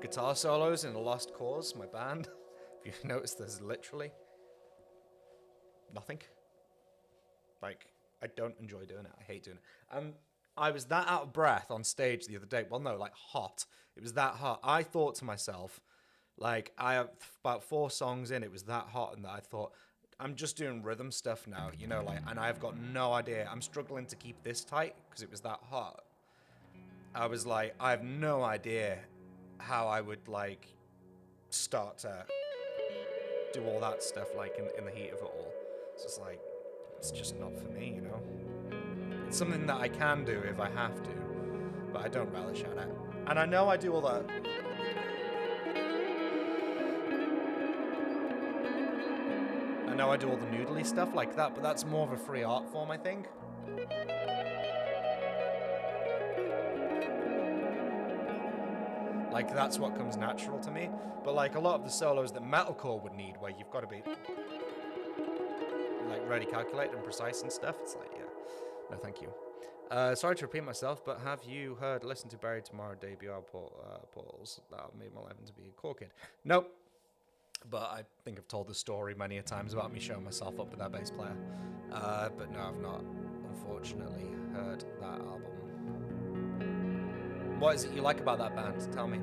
guitar solos in The Lost Cause, my band? If you've noticed, there's literally nothing. Like, I don't enjoy doing it. I hate doing it. I was that out of breath on stage the other day. Well, no, like hot. It was that hot. I thought to myself, like, I have about 4 songs in. It was that hot, and that I thought, I'm just doing rhythm stuff now, you know, like, and I've got no idea. I'm struggling to keep this tight because it was that hot. I was like, I have no idea how I would, like, start to do all that stuff, like, in the heat of it all. It's just like, it's just not for me, you know? It's something that I can do if I have to, but I don't relish at it. And I know I do all that. I know I do all the noodly stuff like that, but that's more of a free art form, I think. Like, that's what comes natural to me. But, like, a lot of the solos that metalcore would need, where you've got to be, like, really calculated and precise and stuff, it's like, yeah, no thank you. Sorry to repeat myself, but have you heard, listened to Buried Tomorrow debut album, Portals? That made my life into be a cool kid. Nope. But I think I've told the story many a times about me showing myself up with that bass player. But no, I've not, unfortunately, heard that album. What is it you like about that band? Tell me.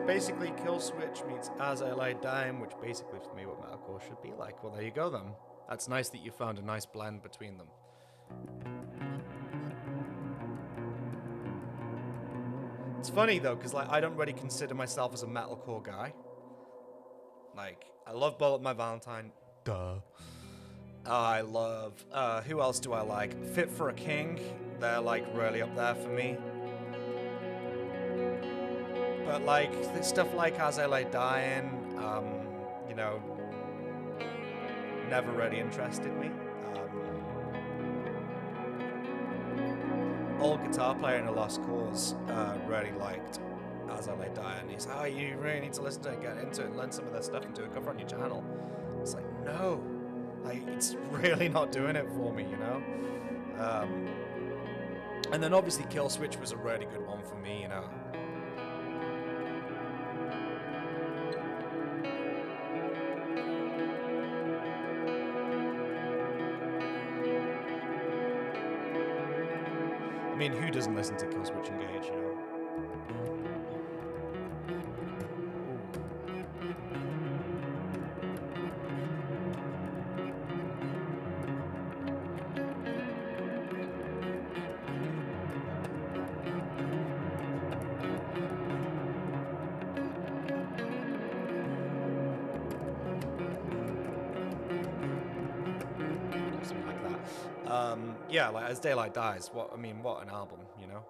Basically, Killswitch meets As I Lie Dying, which basically for me what metalcore should be like. Well, there you go then. That's nice that you found a nice blend between them. It's funny though, because like I don't really consider myself as a metalcore guy. Like, I love Bullet My Valentine. Duh. I love, who else do I like? Fit for a King. They're like really up there for me. But like stuff like As I Lie Dying, you know, never really interested me. Old guitar player in A Lost Cause really liked As I Lay Dying. He's like, oh, you really need to listen to it, get into it, and learn some of their stuff and do a cover on your channel. It's like, no, like it's really not doing it for me, you know. And then obviously Killswitch was a really good one for me, you know. I mean, who doesn't listen to Killswitch Engage, you know? Something like that. Yeah, like As Daylight Dies. What an album, you know.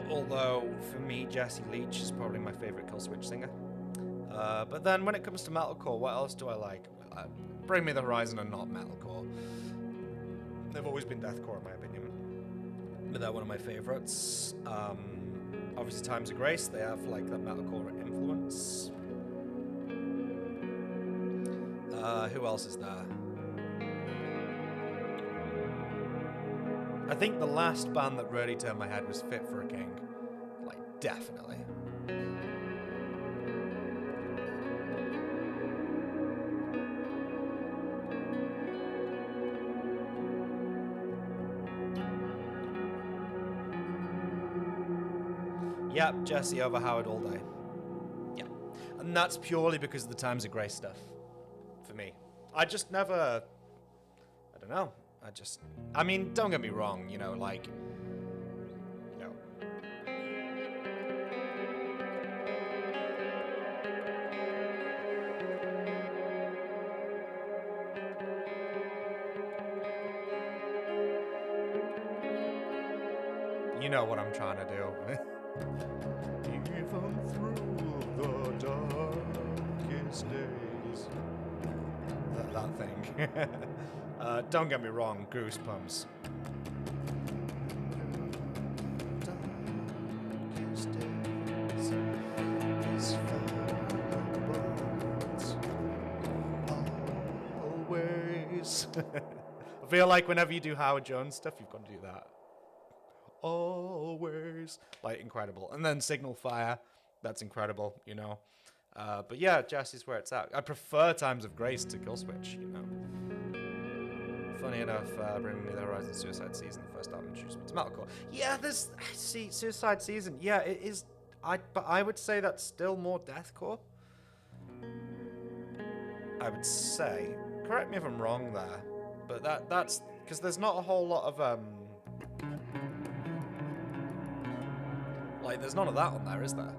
Although for me, Jesse Leach is probably my favorite Killswitch singer. But then when it comes to metalcore, what else do I like? Bring Me the Horizon are not metalcore. They've always been deathcore in my opinion, but they're one of my favorites. Obviously, Times of Grace. They have like that metalcore influence. Who else is there? I think the last band that really turned my head was Fit for a King. Like, definitely. Yep, Jesse over Howard all day. Yeah. And that's purely because of the Times of Grace stuff. For me. I just never... I don't know. I mean, don't get me wrong, you know, like... You know... You know what I'm trying to do. Even through the darkest days. That thing. Don't get me wrong, Goosebumps. Darkest days is always. I feel like whenever you do Howard Jones stuff, you've got to do that. Always. Like, incredible. And then Signal Fire. That's incredible, you know. But yeah, Jesse's where it's at. I prefer Times of Grace to Killswitch, you know. Funny enough, Bring Me the Horizon Suicide Season, the first album introduced me to metalcore. Yeah, see, Suicide Season, yeah, it is, but I would say that's still more deathcore. I would say. Correct me if I'm wrong there, but that's, because there's not a whole lot of, like, there's none of that on there, is there?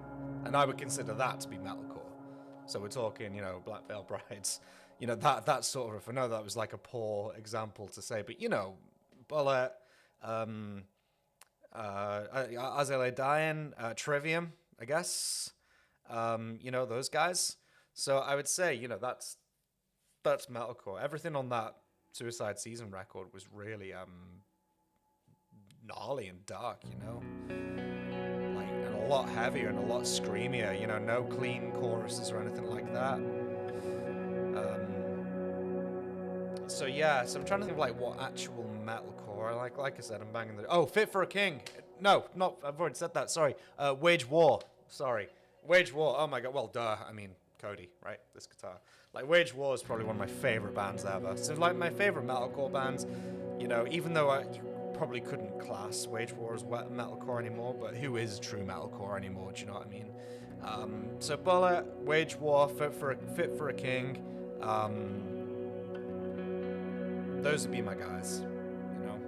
And I would consider that to be metalcore. So we're talking, you know, Black Veil Brides, you know, that sort of. I know that was like a poor example to say, but you know, Bullet, As I Lay Dying, Trivium, I guess, you know, those guys. So I would say, you know, that's metalcore. Everything on that Suicide Season record was really gnarly and dark, you know. A lot heavier and a lot screamier, you know, no clean choruses or anything like that. So yeah, so I'm trying to think of like what actual metalcore. Like I said, I'm banging the... Fit for a King. No, not, I've already said that, sorry. Wage War, sorry. Wage War, oh my god, well, duh, I mean, Cody, right, this guitar. Like, Wage War is probably one of my favorite bands ever. So like my favorite metalcore bands, you know, even though you probably couldn't class Wage War as metalcore anymore, but who is true metalcore anymore, do you know what I mean? So Bullet, Wage War, Fit for a King, those would be my guys, you know?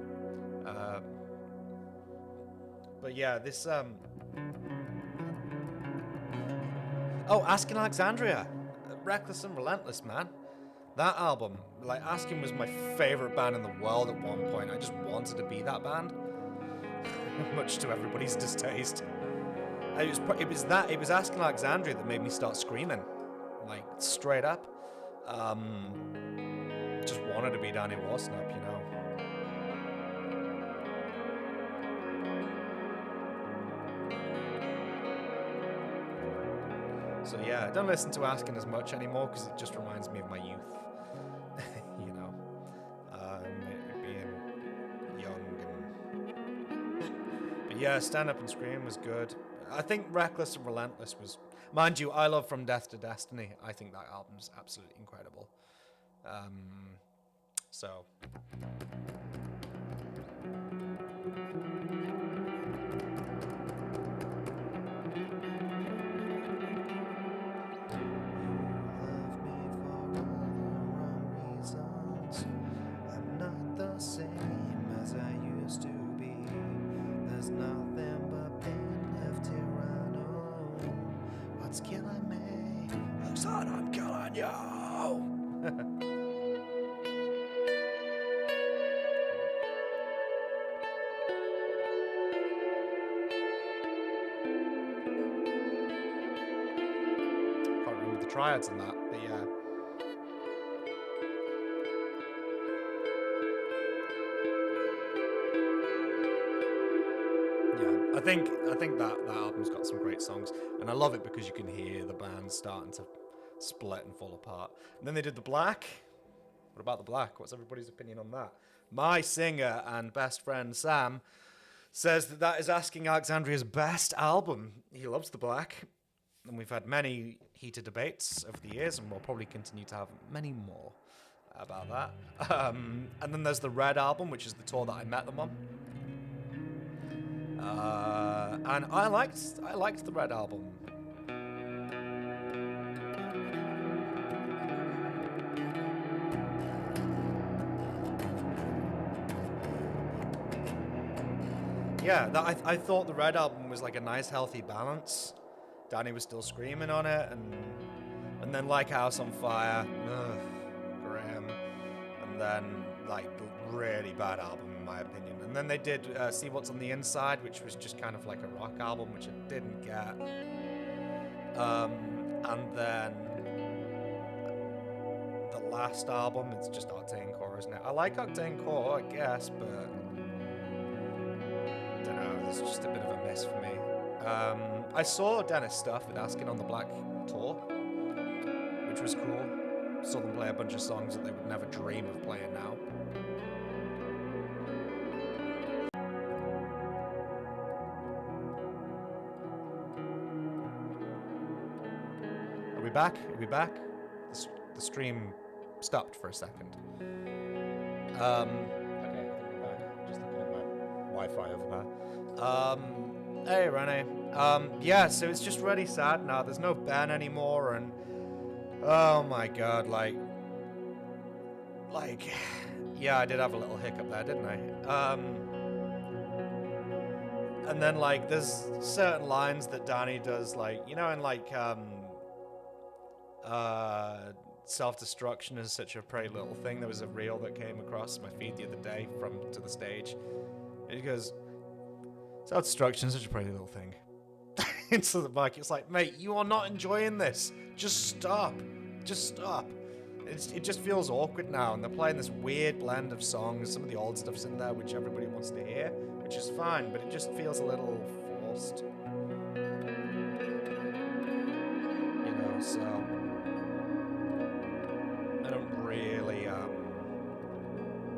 But yeah, this, Asking Alexandria, Reckless and Relentless, man. That album, like, Asking was my favorite band in the world at one point. I just wanted to be that band, much to everybody's distaste. It was Asking Alexandria that made me start screaming, like, straight up. Just wanted to be Danny Warsnap, you know. So yeah, I don't listen to Asking as much anymore because it just reminds me of my youth. You know, being young and... But yeah, Stand Up and Scream was good. I think Reckless and Relentless was... Mind you, I love From Death to Destiny. I think that album's absolutely incredible. So... I'm killing you. Can't remember the triads in that, but yeah. Yeah, I think that album's got some great songs, and I love it because you can hear the band starting to split and fall apart. And then they did The Black. What about The Black? What's everybody's opinion on that? My singer and best friend Sam says that that is asking Alexandria's best album. He loves The Black, and we've had many heated debates over the years, and we'll probably continue to have many more about that. And then there's the Red album, which is the tour that I met them on. And I liked the Red album. Yeah, I thought the Red album was like a nice, healthy balance. Danny was still screaming on it, and then like House on Fire, grim, and then like really bad album in my opinion. And then they did See What's on the Inside, which was just kind of like a rock album, which I didn't get. And then the last album, it's just Octane Core, isn't it? I like Octane Core, I guess, but I don't know, there's just a bit of a miss for me. I saw Dennis Stuff at Asking on the Black tour, which was cool. Saw them play a bunch of songs that they would never dream of playing now. Are we back? Are we back? The stream stopped for a second. Okay, I think we're back. Just looking at my Wi-Fi over there. Hey, Renee. Yeah, so it's just really sad now. There's no Ben anymore, and oh my god, like, yeah, I did have a little hiccup there, didn't I? And then like, there's certain lines that Danny does, like, you know, in like, self-destruction is such a pretty little thing. There was a reel that came across my feed the other day from To the Stage. It goes, self-destruction is such a pretty little thing. Into the mic, it's like, mate, you are not enjoying this. Just stop. Just stop. It just feels awkward now, and they're playing this weird blend of songs. Some of the old stuff's in there, which everybody wants to hear, which is fine, but it just feels a little forced. You know, so I don't really,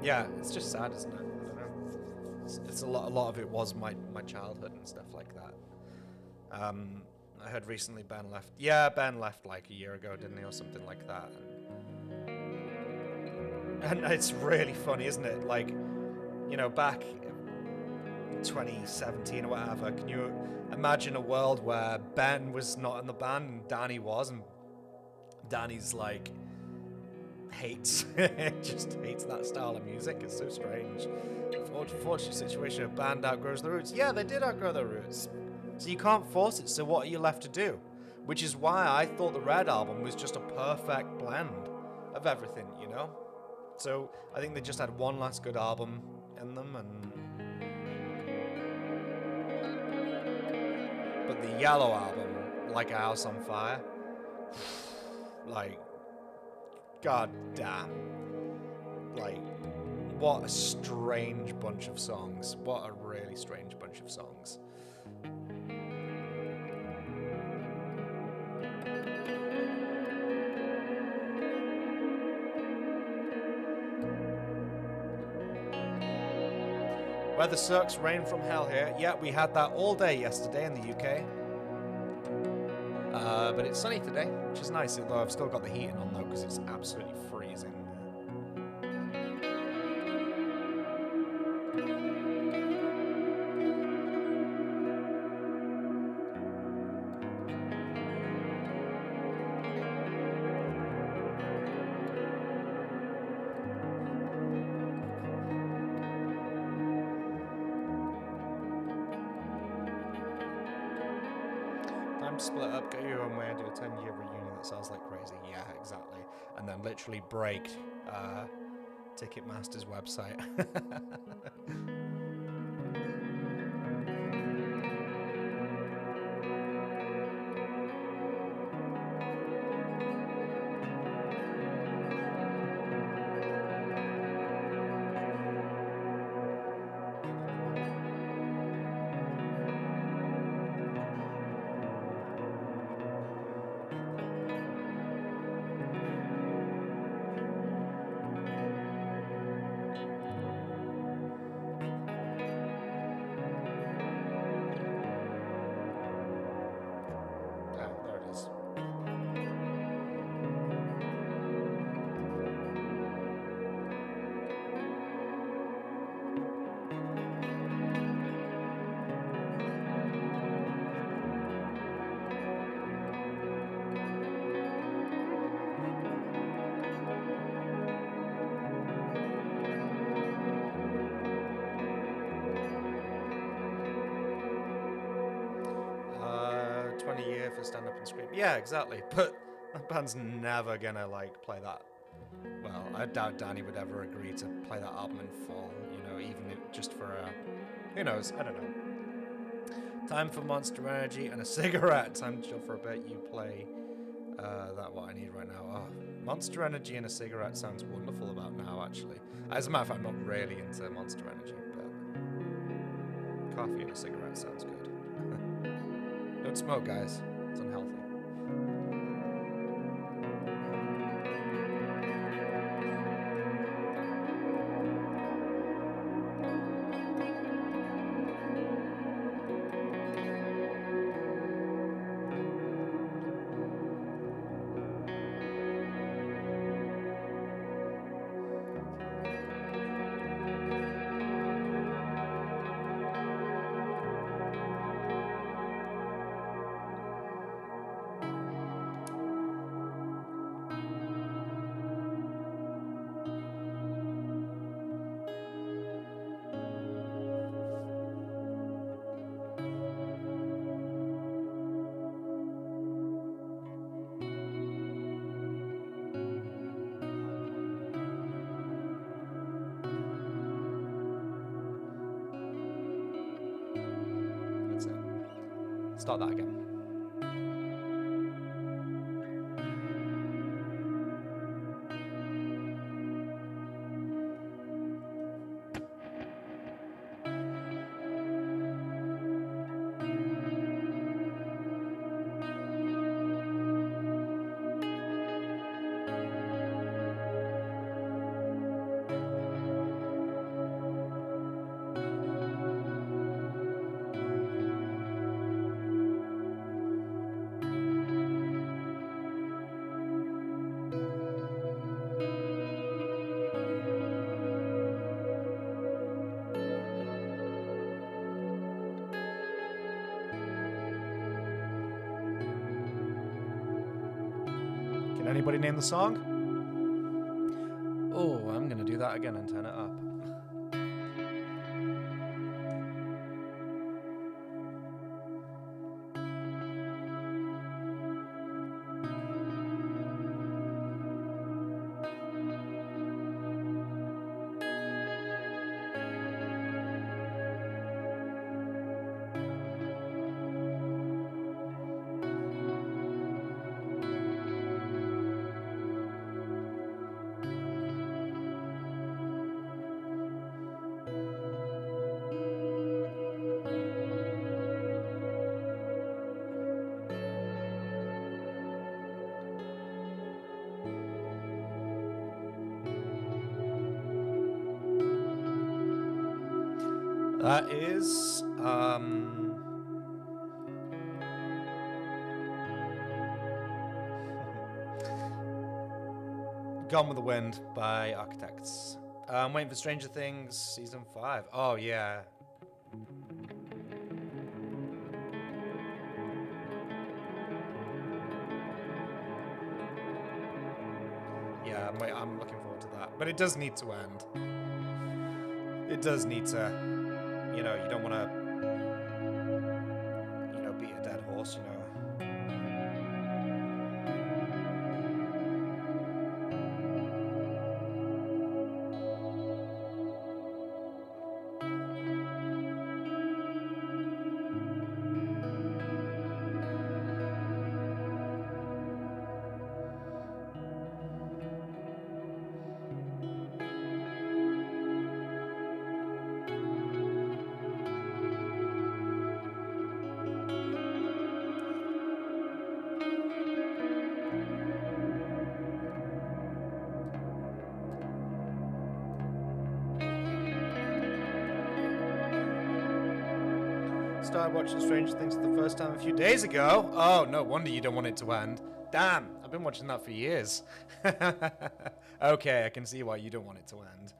yeah, it's just sad, isn't it? I don't know. It's a lot of it was my childhood and stuff like that. I heard recently Ben left. Yeah, Ben left like a year ago, didn't he, or something like that. And it's really funny, isn't it? Like, you know, back in 2017 or whatever, can you imagine a world where Ben was not in the band and Danny was, and Danny's like hates just hates that style of music? It's so strange. Unfortunate situation, a band outgrows the roots. Yeah, they did outgrow their roots. So you can't force it, so what are you left to do? Which is why I thought the Red album was just a perfect blend of everything, you know? So I think they just had one last good album in them, but the Yellow album, Like a House on Fire, like, god damn. Like, what a strange bunch of songs. What a really strange bunch of songs. Weather sucks, rain from hell here. Yeah, we had that all day yesterday in the UK. But it's sunny today, which is nice, although I've still got the heating on though, because it's absolutely freezing. Split up, go your own way, and do a 10-year reunion that sounds like crazy. Yeah, exactly. And then literally break Ticketmaster's website. a year for Stand Up and Scream. Yeah, exactly. But that band's never gonna like play that. Well, I doubt Danny would ever agree to play that album in full. You know, even if just for a, who knows? I don't know. Time for Monster Energy and a cigarette. Time to chill for a bit. You play that what I need right now. Oh, Monster Energy and a cigarette sounds wonderful about now, actually. As a matter of fact, I'm not really into Monster Energy, but coffee and a cigarette sounds good. Don't smoke, guys. It's unhealthy. That's it. Start that again. Can anybody name the song? Oh, I'm gonna do that again and turn it up. That is Gone with the Wind by Architects. I'm waiting for Stranger Things season 5. Oh yeah. Yeah, I'm looking forward to that. But it does need to end. It does need to, you know, you don't want to, you know, beat a dead horse, you know. Started watching Stranger Things for the first time a few days ago. Oh, no wonder you don't want it to end. Damn, I've been watching that for years. Okay, I can see why you don't want it to end.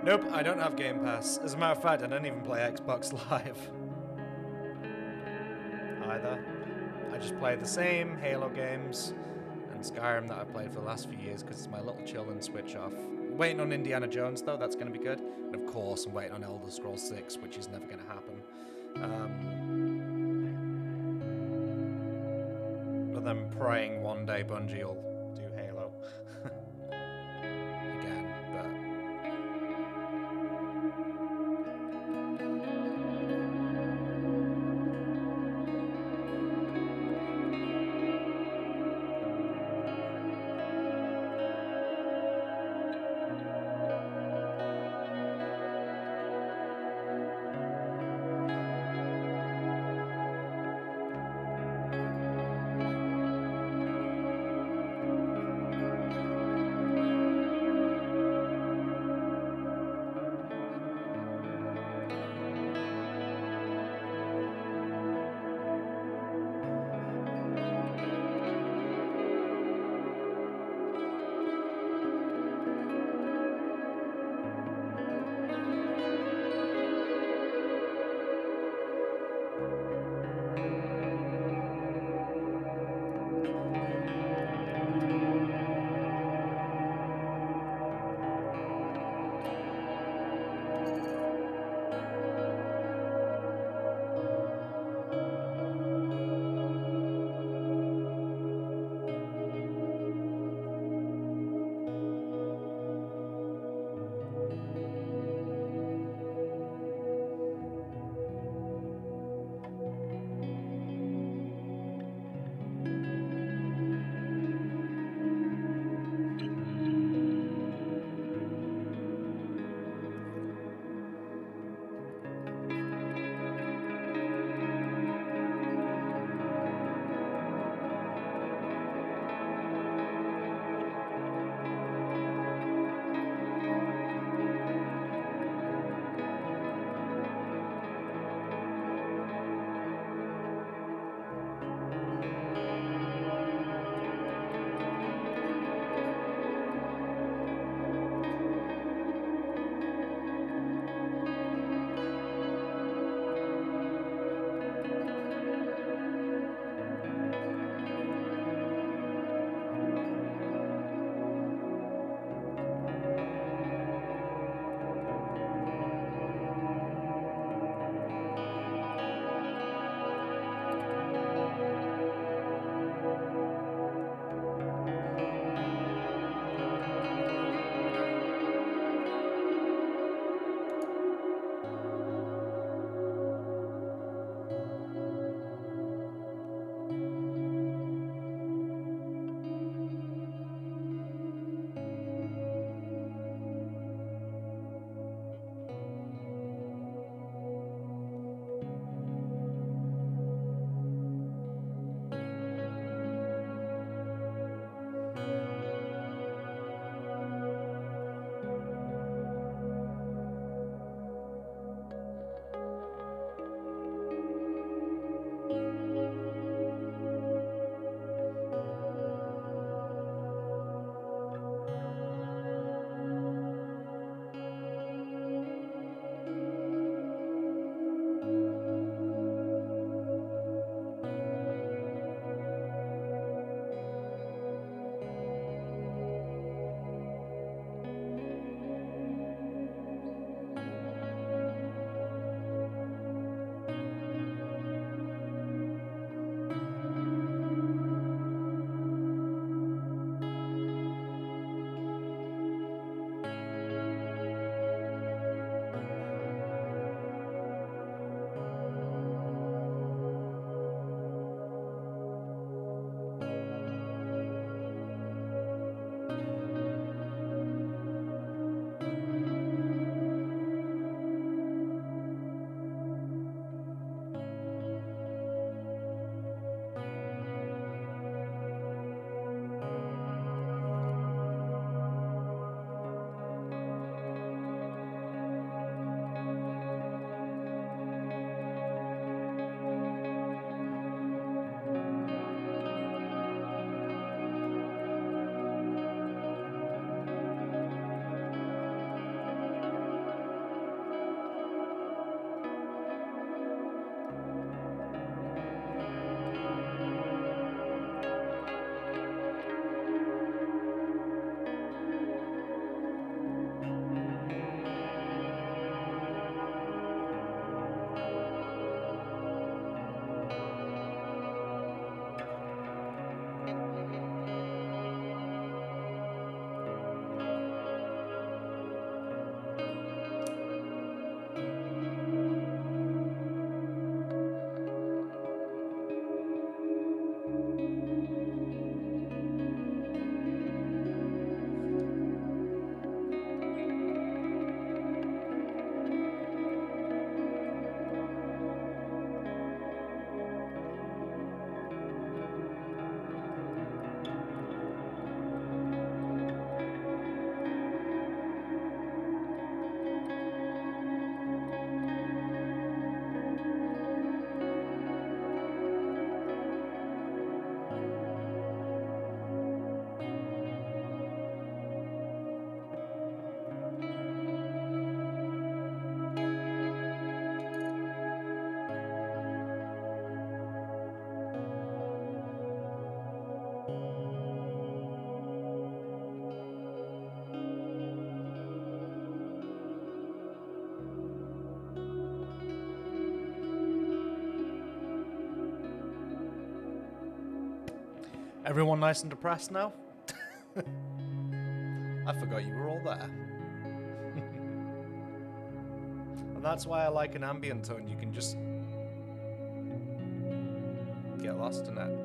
Nope, I don't have Game Pass. As a matter of fact, I don't even play Xbox Live. Either. I just play the same Halo games and Skyrim that I've played for the last few years because it's my little chill and switch off. Waiting on Indiana Jones though, that's going to be good. And of course, I'm waiting on Elder Scrolls 6, which is never going to happen. But I'm praying one day Bungie will do Halo again. But Everyone nice and depressed now? I forgot you were all there. And that's why I like an ambient tone. You can just get lost in it.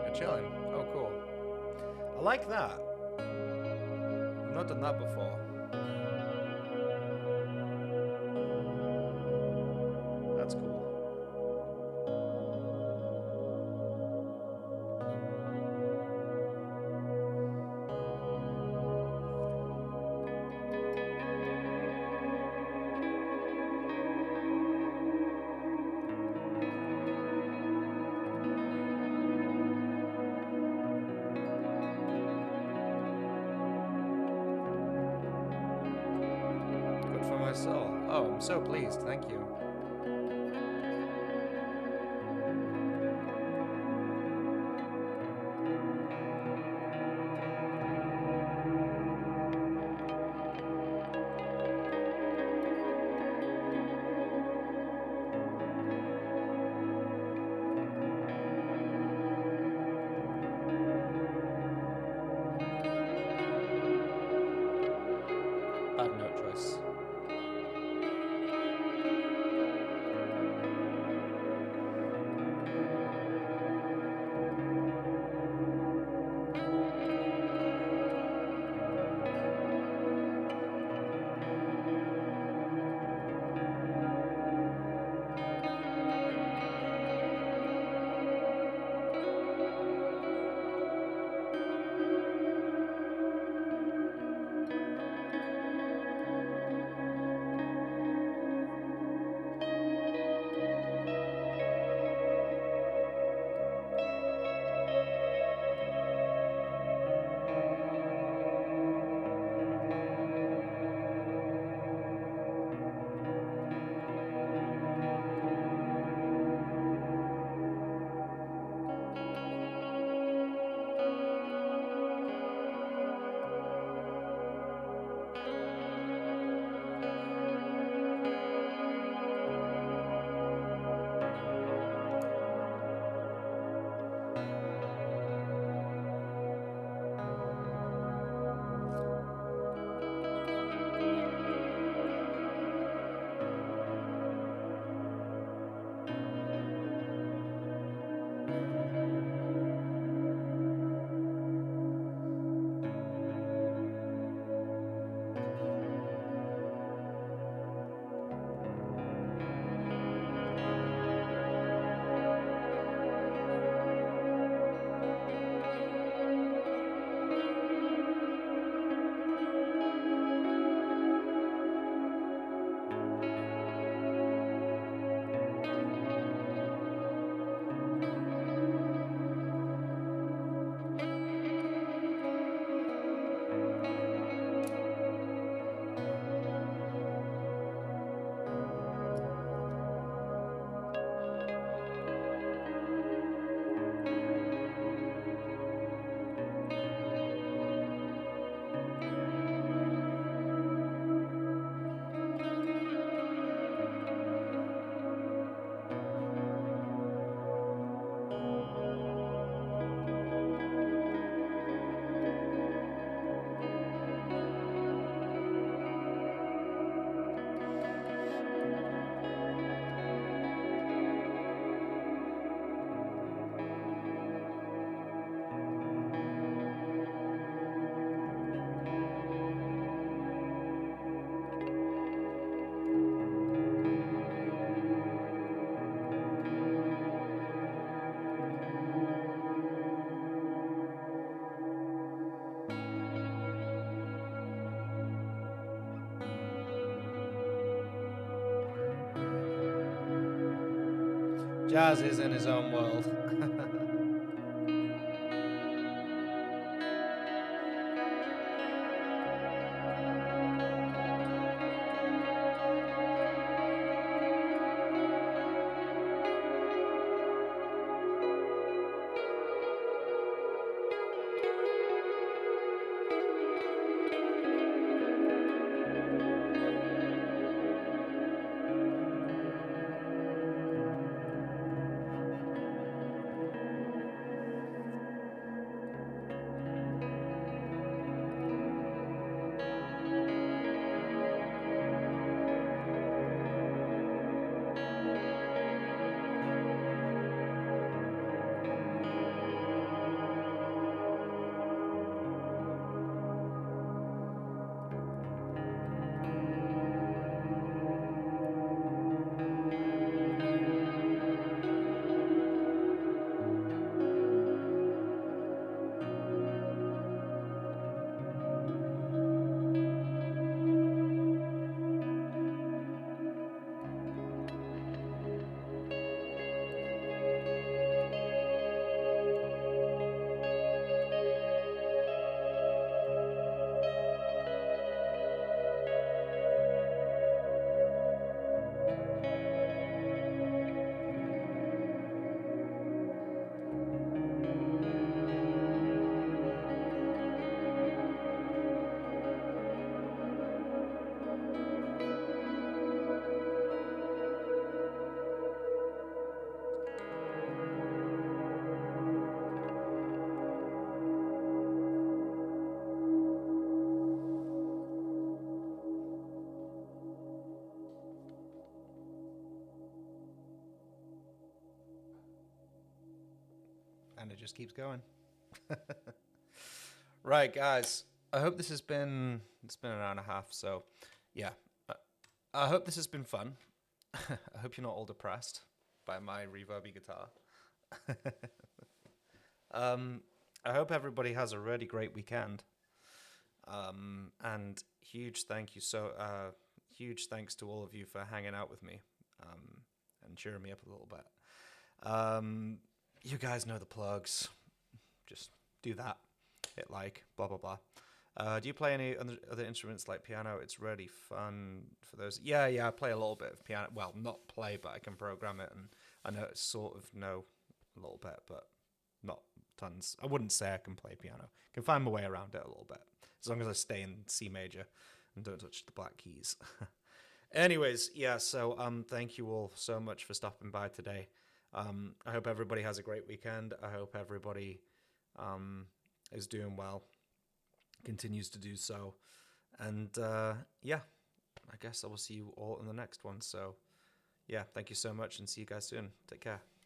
You're chilling. Oh, cool. I like that. I've not done that before. That's cool. Good for my soul. Oh, I'm so pleased. Thank you. Bad note choice. Jazz is in his own world. and it just keeps going. Right, guys. I hope this has been. It's been an hour and a half, so yeah. I hope this has been fun. I hope you're not all depressed by my reverby guitar. I hope everybody has a really great weekend. And huge thanks to all of you for hanging out with me, and cheering me up a little bit. You guys know the plugs. Just do that. Hit like, blah, blah, blah. Do you play any other instruments like piano? It's really fun for those. Yeah, I play a little bit of piano. Well, not play, but I can program it, and I know a little bit, but not tons. I wouldn't say I can play piano. I can find my way around it a little bit, as long as I stay in C major and don't touch the black keys. Anyways, yeah, so thank you all so much for stopping by today. I hope everybody has a great weekend. I hope everybody is doing well, continues to do so. And yeah, I guess I will see you all in the next one. So yeah, thank you so much and see you guys soon. Take care.